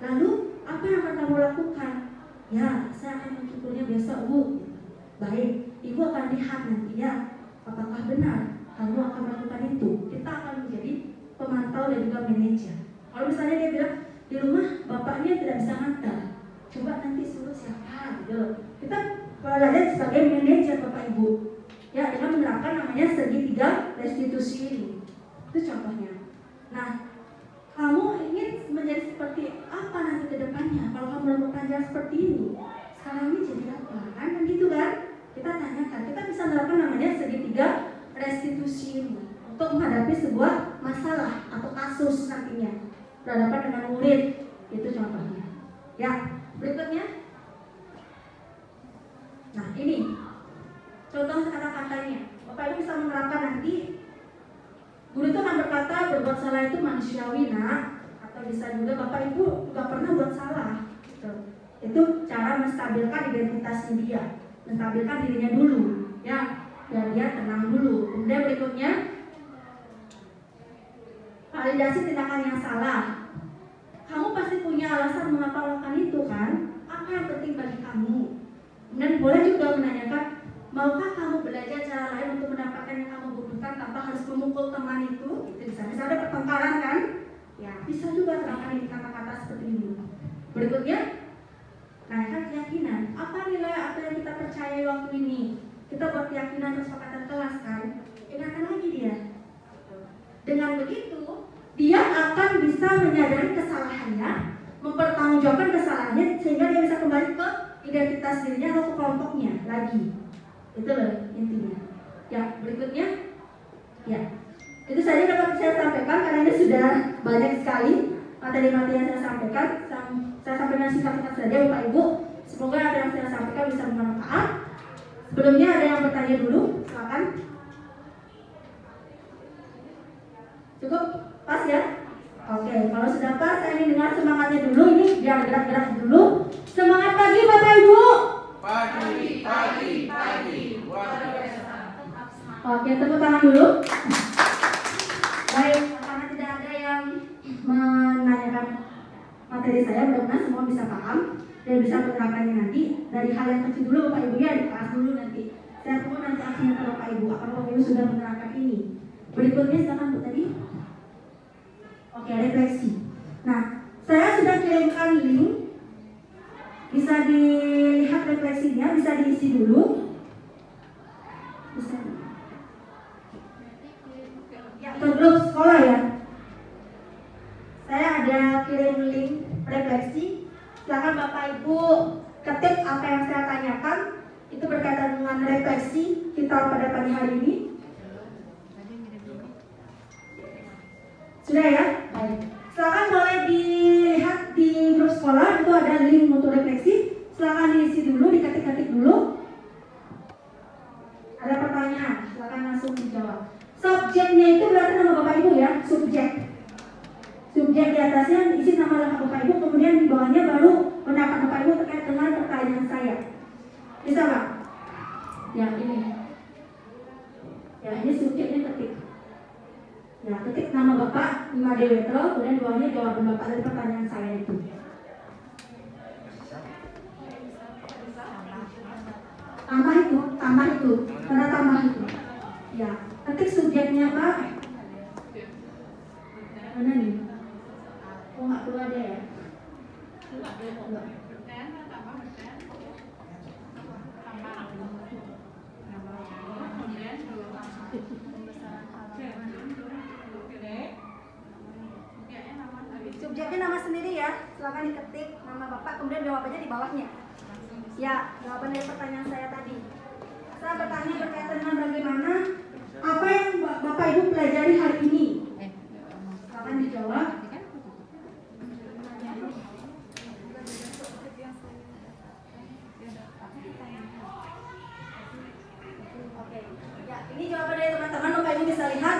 Lalu, apa yang akan kamu lakukan? Ya, saya akan mencukurnya besok bu. Baik, ibu akan lihat nanti ya, apakah benar kamu akan melakukan itu. Kita akan menjadi pemantau dan juga manajer. Kalau misalnya dia bilang di rumah bapaknya tidak bisa ngantar, coba nanti suruh siapa gitu. Kita belajar sebagai manajer bapak ibu. Ya, dengan menerapkan namanya segitiga restitusi ini. Itu contohnya. Nah, kamu ingin menjadi seperti apa nanti ke depannya? Kalau kamu rambut panjang seperti ini, sekarang ini jadi apa? Kan begitu kan? Kita tanyakan. Kita bisa menerapkan namanya segitiga restitusi ini untuk menghadapi sebuah masalah atau kasus nantinya berhadapan dengan murid. Itu contohnya. Ya, berikutnya. Nah, ini contoh kata-katanya. Bapak Ibu bisa menerapkan nanti. Guru itu akan berkata berbuat salah itu manusiawi nak. Atau bisa juga Bapak Ibu juga pernah buat salah gitu. Itu cara menstabilkan identitasnya dia, menstabilkan dirinya dulu, ya, dan dia tenang dulu. Kemudian berikutnya, validasi tindakan yang salah. Kamu pasti punya alasan mengapa melakukan itu kan? Apa yang penting bagi kamu? Dan boleh juga menanyakan, maukah kamu belajar cara lain untuk mendapatkan yang kamu butuhkan tanpa harus memukul teman itu? Itu bisa ada pertengkaran kan? Ya, bisa juga terangkan di kata-kata seperti ini. Berikutnya, tanyakan keyakinan. Apa nilai apa yang kita percayai waktu ini? Kita buat keyakinan kesepakatan kelas kan? Ingatkan lagi dia. Dengan begitu, dia akan bisa menyadari kesalahannya, mempertanggungjawabkan kesalahannya, sehingga dia bisa kembali ke identitas dirinya atau ke kelompoknya lagi. Itu loh intinya. Ya, berikutnya, ya, itu saja dapat saya sampaikan karena ini sudah banyak sekali materi-materi yang saya sampaikan. Saya sampaikan singkat-singkat saja Bapak Ibu. Semoga apa yang saya sampaikan bisa bermanfaat. Sebelumnya ada yang bertanya dulu, silakan. Cukup? Pas ya? Oke, kalau sudah pas saya ingin dengar semangatnya dulu. Ini biar gerak-gerak dulu. Semangat pagi Bapak Ibu. Pagi. Oke, tepuk tangan dulu. Baik, karena tidak ada yang menanyakan materi saya, mudah-mudahan semua bisa paham dan bisa menerapkannya nanti. Dari hal yang kecil dulu Bapak Ibu ya, di kelas dulu nanti. Saya tunggu nanti aksinya ke Bapak Ibu, apakah Bapak Ibu sudah menerapkan ini. Berikutnya silakan Bu tadi. Oke, refleksi. Nah, saya sudah kirimkan link. Bisa dilihat refleksinya, bisa diisi dulu. Bisa. Ya, ke grup sekolah ya. Saya ada kirim link refleksi. Silakan Bapak Ibu ketik apa yang saya tanyakan. Itu berkaitan dengan refleksi kita pada pagi hari ini. Sudah ya? Baik. Silakan boleh dilihat di grup sekolah, itu ada link untuk refleksi. Silakan diisi dulu, diketik-ketik dulu. Ada pertanyaan, silakan langsung dijawab. Subjeknya itu berarti nama Bapak Ibu ya, subjek. Subjek di atasnya isi nama lengkap Bapak Ibu, kemudian di bawahnya baru pendapat Bapak Ibu terkait dengan pertanyaan saya. Bisa Pak? Ya ini. Ya ini subjeknya ketik. Ya, ketik nama Bapak, 5 Dewetro, kemudian bawahnya jawaban Bapak dari pertanyaan saya itu. Tambah itu, tanda tambah itu. Ya, ketik subjeknya Pak. Mana nih? Oh nggak perlu ada ya? Enggak. Subjeknya nama sendiri ya, silakan diketik nama Bapak, kemudian jawabannya di bawahnya. Ya, jawaban dari pertanyaan saya tadi. Saya bertanya berkaitan dengan bagaimana apa yang Bapak Ibu pelajari hari ini. Silakan dijawab. Oke, ya ini jawaban dari teman-teman. Bapak Ibu bisa lihat.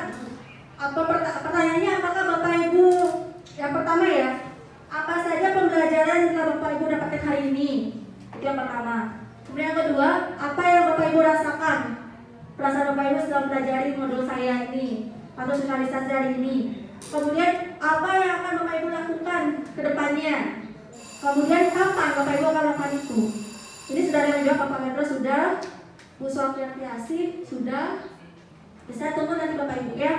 Pertanyaannya apakah Bapak Ibu yang pertama ya, apa saja pembelajaran yang telah Bapak Ibu dapatkan hari ini? Itu yang pertama. Kemudian yang kedua, apa yang Bapak Ibu rasakan? Perasaan Bapak Ibu setelah mempelajari modul saya ini atau sosialisasi hari ini. Kemudian apa yang akan Bapak Ibu lakukan ke depannya? Kemudian kapan Bapak Ibu akan lakukan itu? Ini sudah ada yang menjawab, Bapak Metro sudah, Bu Sofiatiasi sudah. Bisa tunggu nanti Bapak Ibu ya.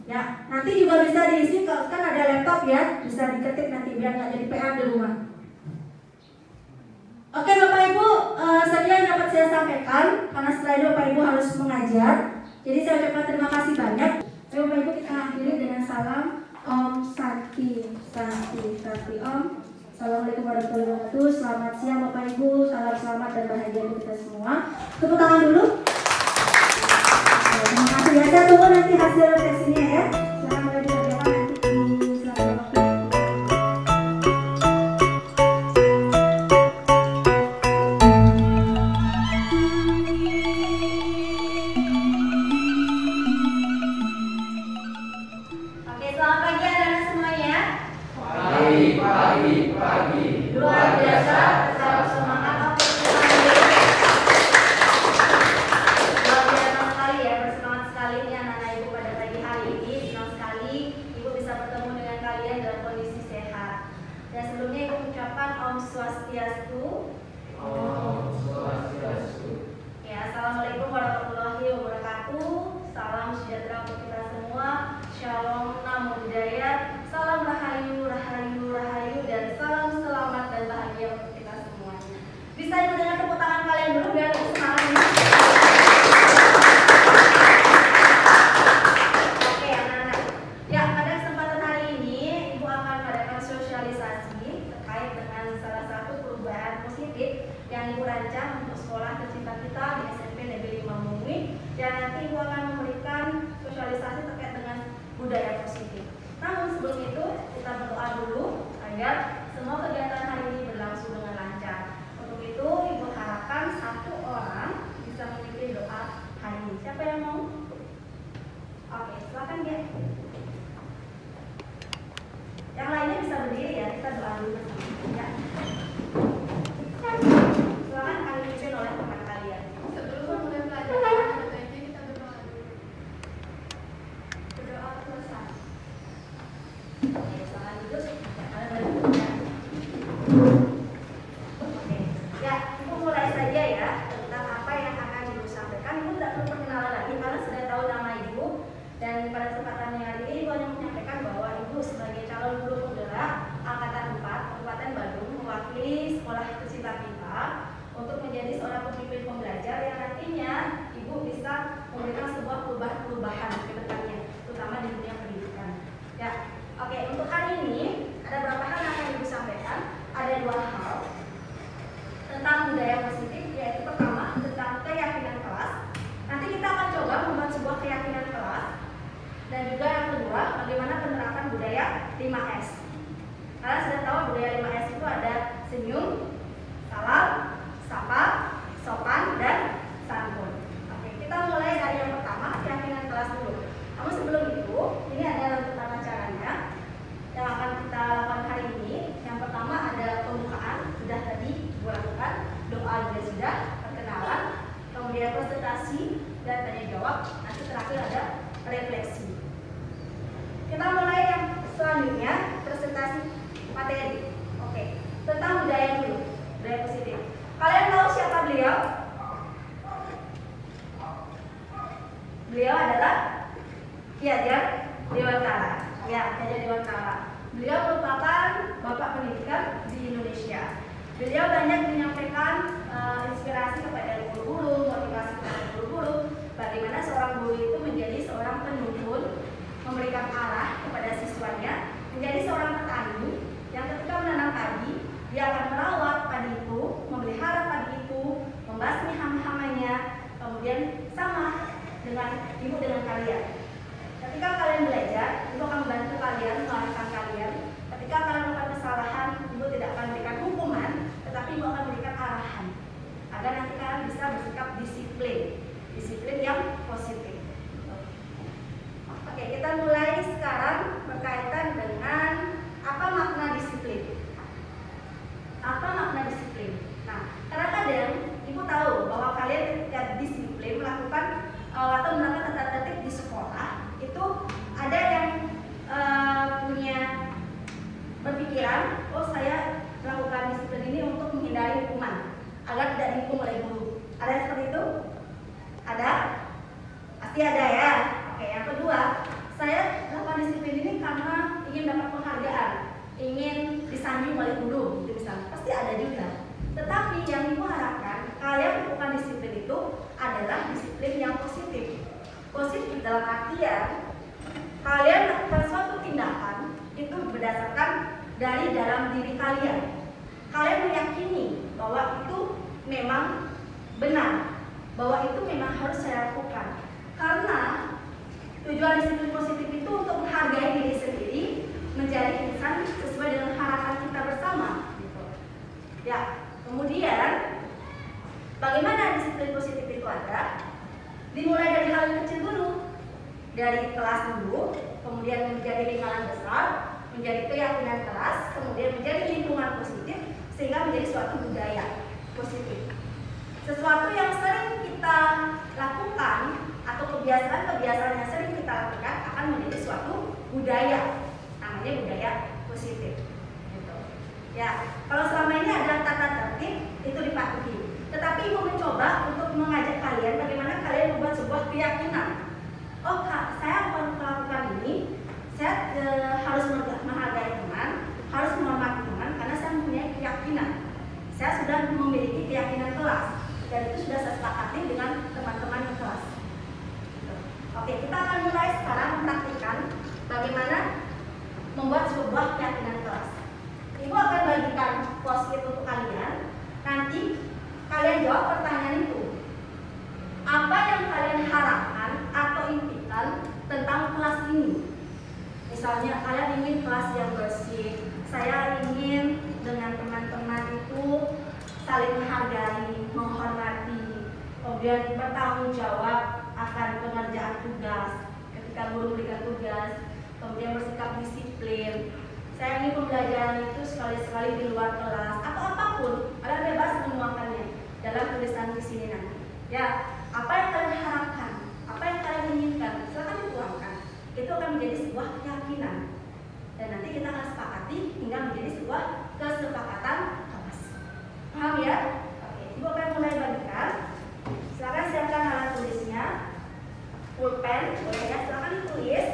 Ya, nanti juga bisa diisi, kan ada laptop ya, bisa diketik nanti biar nggak jadi PR di rumah. Oke Bapak Ibu, sekian yang dapat saya sampaikan, karena setelah itu Bapak Ibu harus mengajar. Jadi saya ucapkan terima kasih banyak. Bapak Ibu kita akhiri dengan salam Om Santi Om. Assalamualaikum warahmatullahi wabarakatuh. Selamat siang Bapak Ibu, salam selamat dan bahagia untuk kita semua. Tepuk tangan dulu. Terima kasih ya, saya tunggu nanti hasil refleksinya ya. Silakan boleh dikerjakan nanti di slide Bapak. Oke, selamat pagi anak-anak semuanya. Pagi. Swastiastu. Om Swastiastu. Ya, assalamualaikum warahmatullahi wabarakatuh. Salam sejahtera untuk kita semua. Shalom, namo buddhaya. Salam rahayu, rahayu, rahayu, dan salam selamat dan bahagia untuk kita semuanya. Bisa ibu dengan tepuk tangan kalian dulu biar lebih semangat. Oke, anak-anak. Ya, pada kesempatan hari ini ibu akan mengadakan sosialisasi terkait dengan salah satu perubahan positif yang ibu rancang untuk sekolah tercinta kita di SMP Negeri 5 Mungwi. Dan nanti ibu akan memberikan sosialisasi terkait dengan budaya positif. Namun sebelum itu kita berdoa dulu agar semua kegiatan hari ini berlangsung dengan lancar. Untuk itu ibu harapkan satu orang bisa memimpin doa hari ini. Siapa yang mau? Oke, silakan ya. Yang lainnya bisa berdiri ya, kita doa dulu bersama. Ya. Silakan kami dipimpin oleh teman kalian. Sebelum memulai pelajaran, sebaiknya kita berdoa dulu. Berdoa selesai. Oke, silakan duduk. Kalian boleh duduk ya. Oke, ya, ibu mulai saja ya tentang apa yang akan ibu sampaikan. Ibu tidak perlu perkenalan lagi karena sudah tahu nama ibu. Dan pada kesempatan yang hari ini ibu hanya menyampaikan bahwa ibu sebagai calon guru penggerak angkatan 4 Kabupaten Badung mewakili sekolah tercinta kita untuk menjadi seorang pemimpin pembelajar yang nantinya ibu bisa memberikan sebuah perubahan ke depannya, terutama di dunia pendidikan. Ya, oke, untuk hari ini ada beberapa hal yang akan ibu sampaikan. Ada 2 hal tentang budaya positif, yaitu pertama tentang keyakinan kelas. Nanti kita akan coba membuat sebuah keyakinan kelas. Dan juga yang kedua, bagaimana penerapan budaya 5S. Kalian sudah tahu budaya 5S itu ada senyum, salam, sapa, sopan, dan santun. Oke, kita mulai dari yang pertama, keyakinan kelas dulu. Namun sebelum itu, ini ada tata caranya yang akan kita lakukan hari ini. Yang pertama ada pembukaan, sudah tadi ibu lakukan, doa juga sudah, perkenalan, kemudian presentasi dan tanya jawab. Nanti terakhir ada refleksi. Kita mulai yang selanjutnya, presentasi materi. Oke, tentang budaya dulu, budaya positif. Kalian tahu siapa beliau? Beliau adalah Ki Hajar Dewantara. Ya, Ki Hajar Dewantara. Beliau merupakan bapak pendidikan di Indonesia. Beliau banyak menyampaikan inspirasi kepada guru-guru, motivasi kepada guru-guru, bagaimana seorang guru itu menjadi seorang penuntun, memberikan arah kepada siswanya, menjadi seorang petani yang ketika menanam padi, dia akan merawat padi itu, memelihara padi itu, membasmi hama-hamanya, kemudian sama dengan ibu dengan kalian. Ketika kalian belajar, ibu akan membantu kalian, mengarahkan kalian. Ketika kalian melakukan kesalahan, ibu tidak akan memberikan hukuman, tetapi ibu akan memberikan arahan agar nanti kalian bisa bersikap disiplin yang positif. Oke, kita mulai sekarang berkaitan dengan apa makna disiplin. Apa makna disiplin? Nah, kadang-kadang ibu tahu bahwa kalian ketika disiplin melakukan atau melakukan tata tertib di sekolah, itu ada yang punya berpikiran, oh saya melakukan disiplin ini untuk menghindari hukuman agar tidak dihukum oleh guru. Ada yang seperti itu? Ada? Pasti ada ya. Oke, yang kedua, saya melakukan disiplin ini karena ingin dapat penghargaan, ingin disanjung oleh guru, gitu misalnya. Pasti ada juga. Tetapi yang ibu harapkan kalian melakukan disiplin itu adalah disiplin yang positif. Positif dalam artian kalian melakukan suatu tindakan itu berdasarkan dari dalam diri kalian. Kalian meyakini bahwa itu memang benar, bahwa itu memang harus saya lakukan. Karena tujuan disiplin positif itu untuk menghargai diri sendiri, menjadi insan sesuai dengan harapan kita bersama. Gitu. Ya, kemudian bagaimana disiplin positif itu ada? Dimulai dari hal yang kecil dulu, dari kelas dulu, kemudian menjadi lingkaran besar, menjadi keyakinan kelas, kemudian menjadi lingkungan positif, sehingga menjadi suatu budaya positif. Sesuatu yang sering kita lakukan atau kebiasaan-kebiasaan yang sering kita lakukan akan menjadi suatu budaya, namanya budaya positif. Gitu. Ya, kalau selama ini adalah tata tugas, ketika guru memberikan tugas, kemudian bersikap disiplin. Saya ingin pembelajaran itu sekali-sekali di luar kelas atau apapun, kalian bebas menuangkannya dalam tulisan di sini nanti. Ya, apa yang kalian harapkan, apa yang kalian inginkan, silakan dituangkan. Itu akan menjadi sebuah keyakinan. Dan nanti kita akan sepakati hingga menjadi sebuah kesepakatan kelas. Paham ya? Oke, Ibu akan mulai bagikan. Silakan siapkan alat tulisnya, pulpen, boleh ya, silakan ditulis.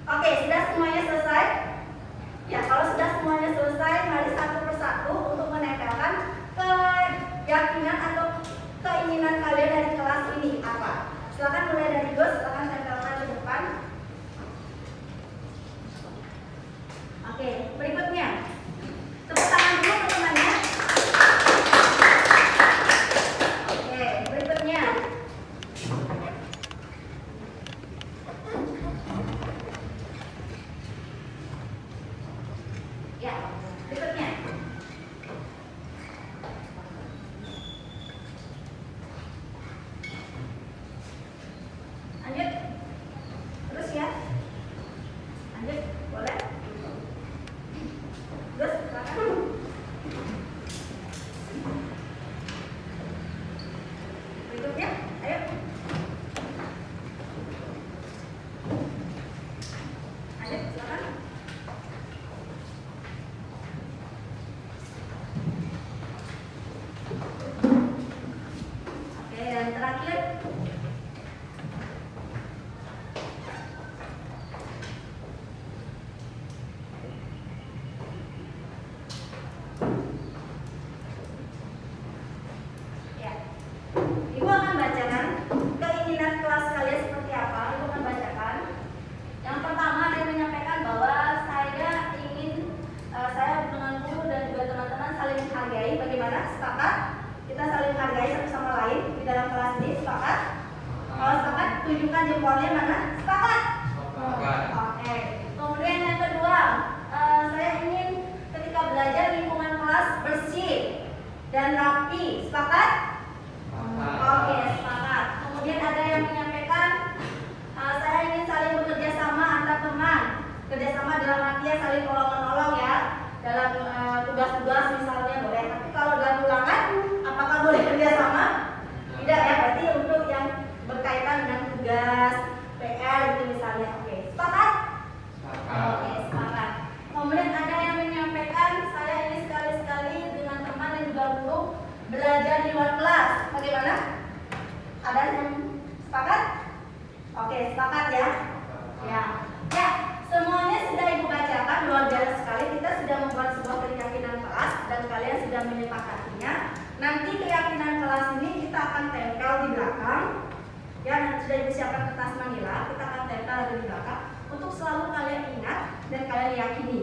Oke, sudah semuanya selesai? Ya, kalau sudah semuanya selesai, mari satu persatu untuk menempelkan keyakinan atau keinginan kalian dari kelas ini apa? Silakan mulai dari Gus, silakan tempelkan di depan. Oke, berikutnya. Tepuk tangan dulu teman-temannya. Oke, berikutnya. Ya, berikutnya. Lanjut. Terus ya. Lanjut, boleh? Terus, silakan. Berikutnya, ayo. Lanjut, silakan. Oke, dan terakhir. Ya. Ibu akan bacakan keinginan kelas kalian seperti apa. Ibu akan bacakan. Yang pertama dia menyampaikan bahwa saya ingin saya dengan guru dan juga teman-teman saling menghargai. Bagaimana? Sepakat? Kita saling menghargai satu sama lain di dalam kelas ini. Sepakat? Kalau sepakat, tunjukkan jempolnya mana? Sepakat? Oke. Kemudian yang kedua, saya ingin ketika belajar lingkungan kelas bersih dan rapi. Sepakat? Oke, sepakat. Kemudian ada yang menyampaikan saya ingin saling bekerja sama antar teman. Kerjasama dalam artian saling tolong-menolong ya. Dalam tugas-tugas misalnya boleh. Tapi kalau dalam ulangan, apakah boleh kerjasama? Tidak ya. Berarti untuk yang berkaitan dengan tugas, PR itu misalnya. Oke, sepakat? Oke, sepakat. Kemudian ada yang menyampaikan saya ingin sekali-sekali dengan teman dan juga guru belajar di luar kelas. Bagaimana? Ada yang sepakat? Oke, sepakat ya? Ya. Ya, semuanya sudah Ibu bacakan, luar biasa sekali. Kita sudah membuat sebuah keyakinan kelas dan kalian sudah menyepakatinya. Nanti keyakinan kelas ini kita akan tempel di belakang. Ya, nanti sudah Ibu siapkan kertas manila, kita akan tempel di belakang untuk selalu kalian ingat dan kalian yakini.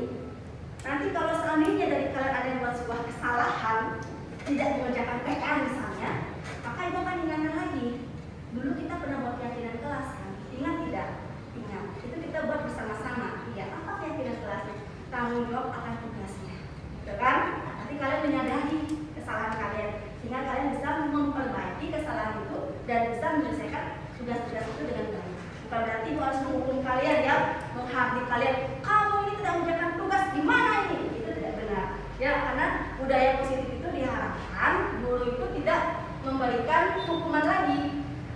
Nanti kalau seandainya dari kalian ada yang buat sebuah kesalahan, tidak mengerjakan PR misalnya, maka Ibu akan ingatkan lagi. Dulu kita pernah buat keyakinan kelas kan? Ingat tidak? Ingat. Itu kita buat bersama-sama. Iya, apa keyakinan kelasnya? Tanggung jawab akan tugasnya. Gitu kan? Nanti kalian menyadari kesalahan kalian sehingga kalian bisa memperbaiki kesalahan itu dan bisa menyelesaikan tugas-tugas itu dengan baik. Bukan berarti Ibu harus menghukum kalian ya, menghardik kalian. Kamu ini tidak mengerjakan tugas, gimana ini? Itu tidak benar. Ya, karena budaya positif itu diharapkan guru itu tidak memberikan hukuman lagi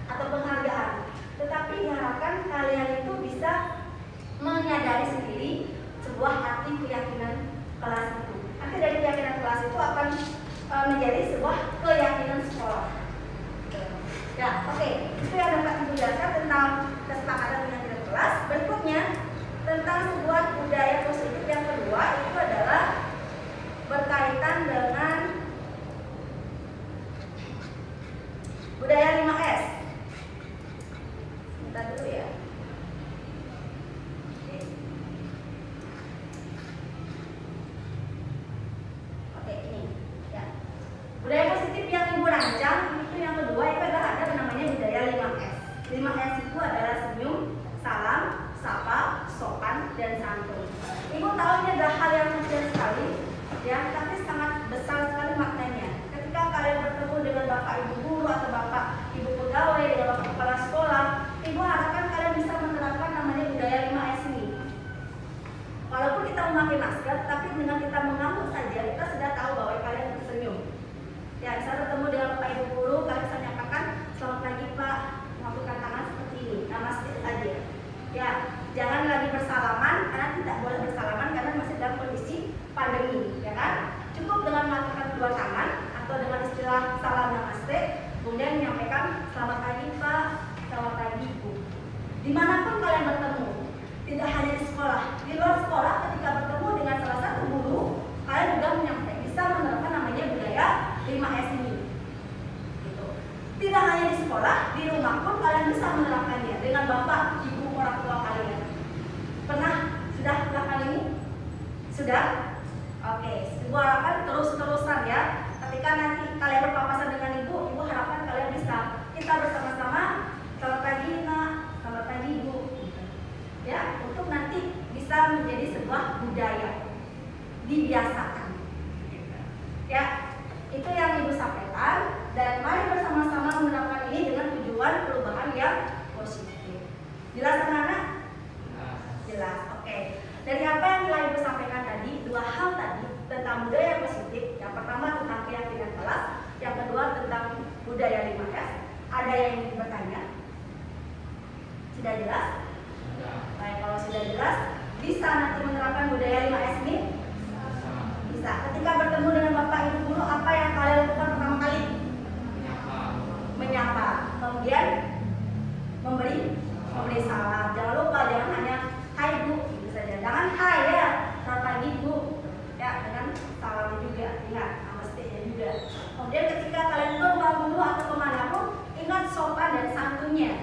atau penghargaan, tetapi diharapkan kalian itu bisa menyadari sendiri sebuah hati keyakinan kelas kelas itu akan menjadi sebuah keyakinan sekolah. Ya, oke. Itu yang dapat Ibu jelaskan tentang kesepakatan keyakinan kelas. Berikutnya tentang sebuah budaya positif yang kedua itu adalah berkaitan dengan budaya 5S. Sebentar dulu ya. Oke, ini ya. Budaya positif yang Ibu rancang itu yang kedua itu adalah ada namanya budaya 5S. 5S itu adalah senyum, salam, sapa, sopan, dan santun. Ibu tahu ini adalah hal yang kecil sekali, ya, tapi sangat besar sekali maknanya. Ketika kalian bertemu dengan bapak ibu guru atau bapak ibu pegawai, dengan bapak kepala sekolah, ibu harapkan kalian bisa menerapkan namanya budaya 5S ini. Walaupun kita memakai masker, tapi dengan kita mengangguk saja, kita sudah tahu bahwa kalian tersenyum. Ya, saya bertemu dengan bapak ibu guru, kalian bisa nyatakan, selamat pagi Pak, melakukan tangan seperti ini, namaste saja. Ya, jangan lagi bersalaman karena tidak boleh bersalaman karena masih dalam kondisi pandemi, ya kan? Cukup dengan melakukan kedua tangan atau dengan istilah salam namaste, kemudian menyampaikan selamat pagi Pak, selamat pagi Ibu. Dimanapun kalian bertemu, tidak hanya di sekolah, di luar sekolah ketika bertemu dengan salah satu guru, kalian juga menyampaikan bisa menerapkan namanya budaya 5S ini. Gitu. Tidak hanya di sekolah, di rumah pun kalian bisa menerapkannya dengan bapak, ibu, orang tua kalian. Pernah sudah melakukan ini? Sudah? Oke, Ibu harapkan terus-terusan ya. Ketika nanti kalian berpapasan dengan ibu harapkan kalian bisa kita bersama-sama selamat pagi Nak, selamat pagi Ibu. Ya, untuk nanti bisa menjadi sebuah budaya, dibiasakan. Ya, itu yang Ibu sampaikan dan mari bersama-sama menerapkan ini dengan tujuan perubahan yang positif. Jelas anak-anak? Jelas. Oke. Dari apa yang telah Ibu sampaikan tadi, dua hal tadi tentang budaya positif. Yang pertama tentang keyakinan kelas, yang kedua tentang budaya 5S. Ada yang ingin bertanya? Sudah jelas? Baik, kalau sudah jelas, bisa nanti menerapkan budaya 5S ini? Bisa. Ketika bertemu dengan bapak ibu guru, apa yang kalian lakukan pertama kali? Menyapa. Kemudian memberi salam. Jangan lupa, jangan hanya hai Bu, gitu saja. Jangan hai ya, selamat pagi Bu. Ya, dengan salam juga. Ingat, namaste-nya juga. Kemudian ketika kalian ke ruang guru atau kemanapun, ingat sopan dan santunnya.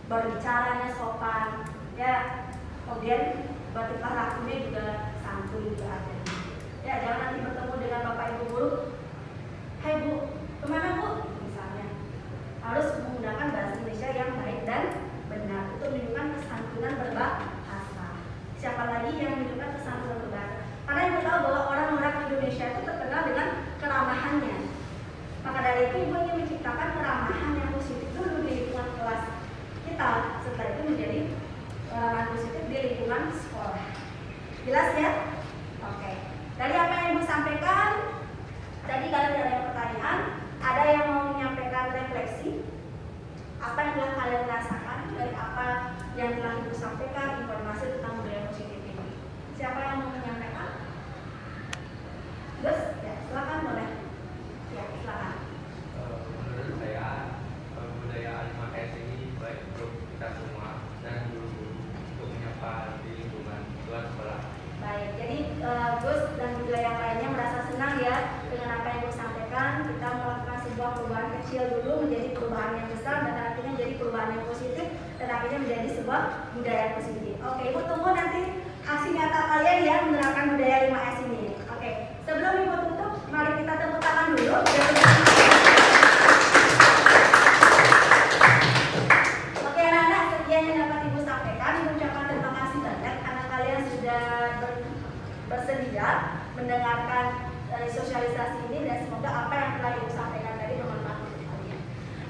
Berbicaranya sopan, ya. Kemudian bertingkah lakunya juga santun juga ada. Ya, jangan nanti bertemu dengan bapak ibu guru, hai Bu, kemana Bu? Misalnya, harus menggunakan bahasa Indonesia yang baik dan benar untuk menunjukkan kesantunan berbahasa. Siapa lagi yang menunjukkan kesantunan berbahasa? Karena Ibu tahu bahwa orang-orang Indonesia itu terkenal dengan keramahannya. Maka dari itu Ibu ingin menciptakan keramahan yang positif dulu di lingkungan kelas kita. Setelah itu menjadi keramahan positif di lingkungan sekolah. Jelas ya? Oke. Dari apa yang Ibu sampaikan, tadi kalian ada yang pertanyaan, ada yang mau menyampaikan refleksi, apa yang telah kalian rasakan dari apa yang telah Ibu sampaikan, informasi tentang budaya positif ini. Siapa yang mau menyampaikan? Terus, ya, silakan boleh. Ya, silakan. Menurut saya budaya 5S ini baik untuk kita semua dan guru-guru untuk menyapa di lingkungan luar sekolah. Baik, jadi Gus dan juga yang lainnya merasa senang ya dengan apa yang Gus sampaikan. Kita melakukan sebuah perubahan kecil dulu menjadi perubahan yang besar dan akhirnya menjadi perubahan yang positif dan akhirnya menjadi sebuah budaya positif. Oke, Ibu tunggu nanti aksi nyata kalian ya menerapkan budaya 5S ini. Oke, sebelum Ibu tutup, mari kita tepuk tangan dulu. Oke anak-anak, sekian yang dapat Ibu sampaikan. Ibu ucapkan terima kasih banyak karena kalian sudah bersedia mendengarkan sosialisasi ini dan semoga apa yang telah Ibu sampaikan tadi bermanfaat untuk kalian.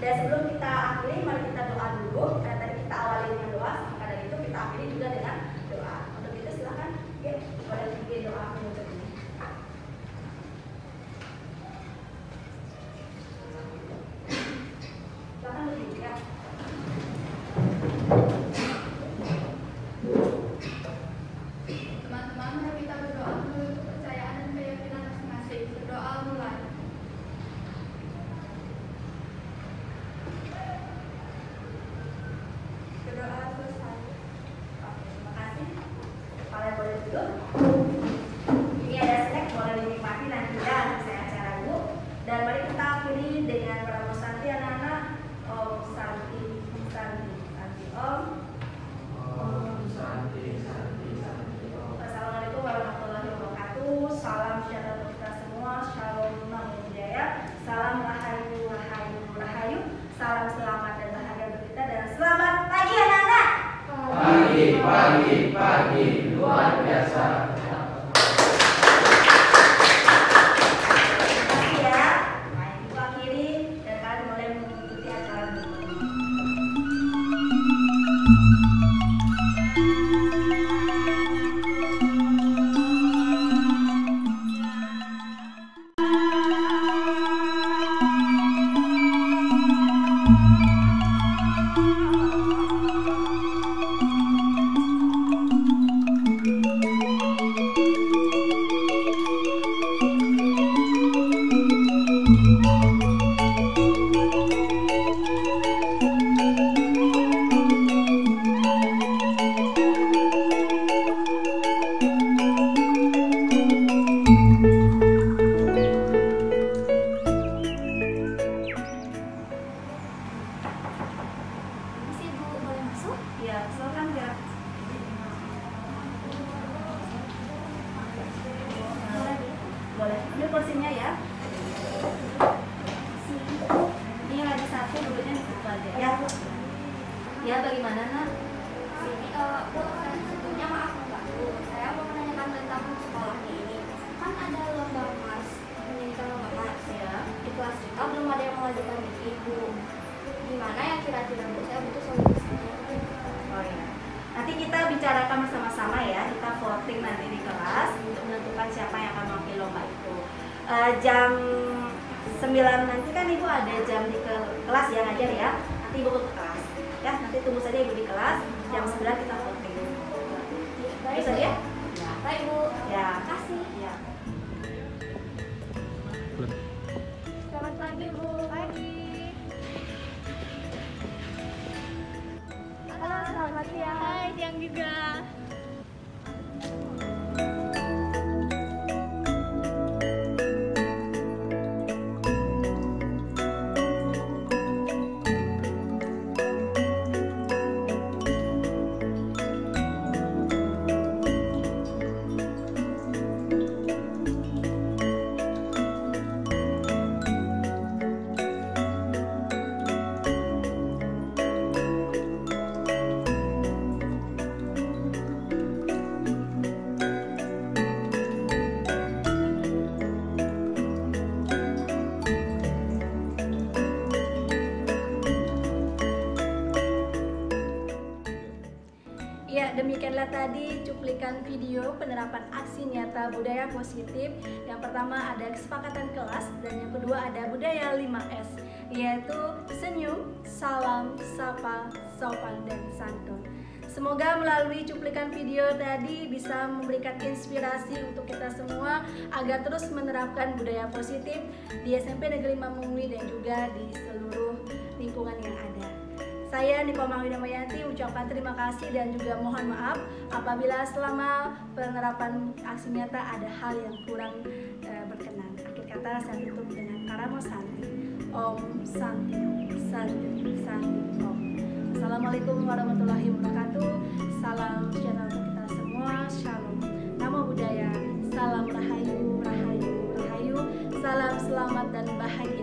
Dan sebelum kita akhiri, mari kita doa dulu. Karena tadi kita awali dengan doa, maka dari itu kita akhiri juga dengan doa. Untuk itu silakan ya boleh bikin doa penutup ini. Silakan berdiri ya. Teman-teman, mari kita berdoa menurut kepercayaan dan keyakinan masing-masing. Berdoa yang bernama Santi, anak-anak. Om Santi, Santi, Santi Om. Om Santi, Santi, Santi Om. Assalamualaikum warahmatullahi wabarakatuh. Salam sejahtera untuk kita semua. Shalom, namo buddhaya. Salam rahayu, rahayu, rahayu. Salam selamat dan bahagia untuk kita dan selamat pagi anak-anak. Pagi, luar biasa. Terima kasih ya. Nah, Ibu akhiri dan kalian mulai mengikuti acara berikutnya. Permisi Bu, boleh masuk? Ya, silakan ya. Boleh. Ini kursinya ya. Ini lagi satu, duduknya di situ aja. Ya. Ya, bagaimana nak? Ini Bu, sebelumnya maaf mengganggu. Saya mau menanyakan tentang sekolahnya ini. Kan ada lomba mas, menyanyikan lomba mas. Ya. Di kelas kita belum ada yang mengajukan diri Bu. Gimana ya kira-kira Bu? Saya butuh solusinya. Oh ya. Nanti kita bicarakan bersama-sama ya. Kita voting nanti di kelas untuk menentukan siapa yang akan mewakili lomba itu. Jam 9 nanti kan Ibu ada jam di kelas ya ngajar ya. Nanti Ibu ke kelas. Ya, nanti tunggu saja Ibu di kelas. Jam 9 kita voting. Baik, Bisa ya? Baik Bu. Ya. Terima kasih. Ya. Selamat pagi Bu. Pagi. Halo, selamat siang. Hai, siang juga. Ya, demikianlah tadi cuplikan video penerapan aksi nyata budaya positif. Yang pertama ada kesepakatan kelas dan yang kedua ada budaya 5S, yaitu senyum, salam, sapa, sopan, dan santun. Semoga melalui cuplikan video tadi bisa memberikan inspirasi untuk kita semua agar terus menerapkan budaya positif di SMP Negeri Mamungwi dan juga di seluruh lingkungan yang ada. Saya Nikoma Widamayanti ucapkan terima kasih dan juga mohon maaf apabila selama penerapan aksi nyata ada hal yang kurang berkenan. Akhir kata saya tutup dengan Karamo Santi. Om Santi, Santi, Santi, Om. Assalamualaikum warahmatullahi wabarakatuh. Salam sejahtera untuk kita semua. Shalom. Namo Buddhaya. Salam rahayu, rahayu, rahayu. Salam selamat dan bahagia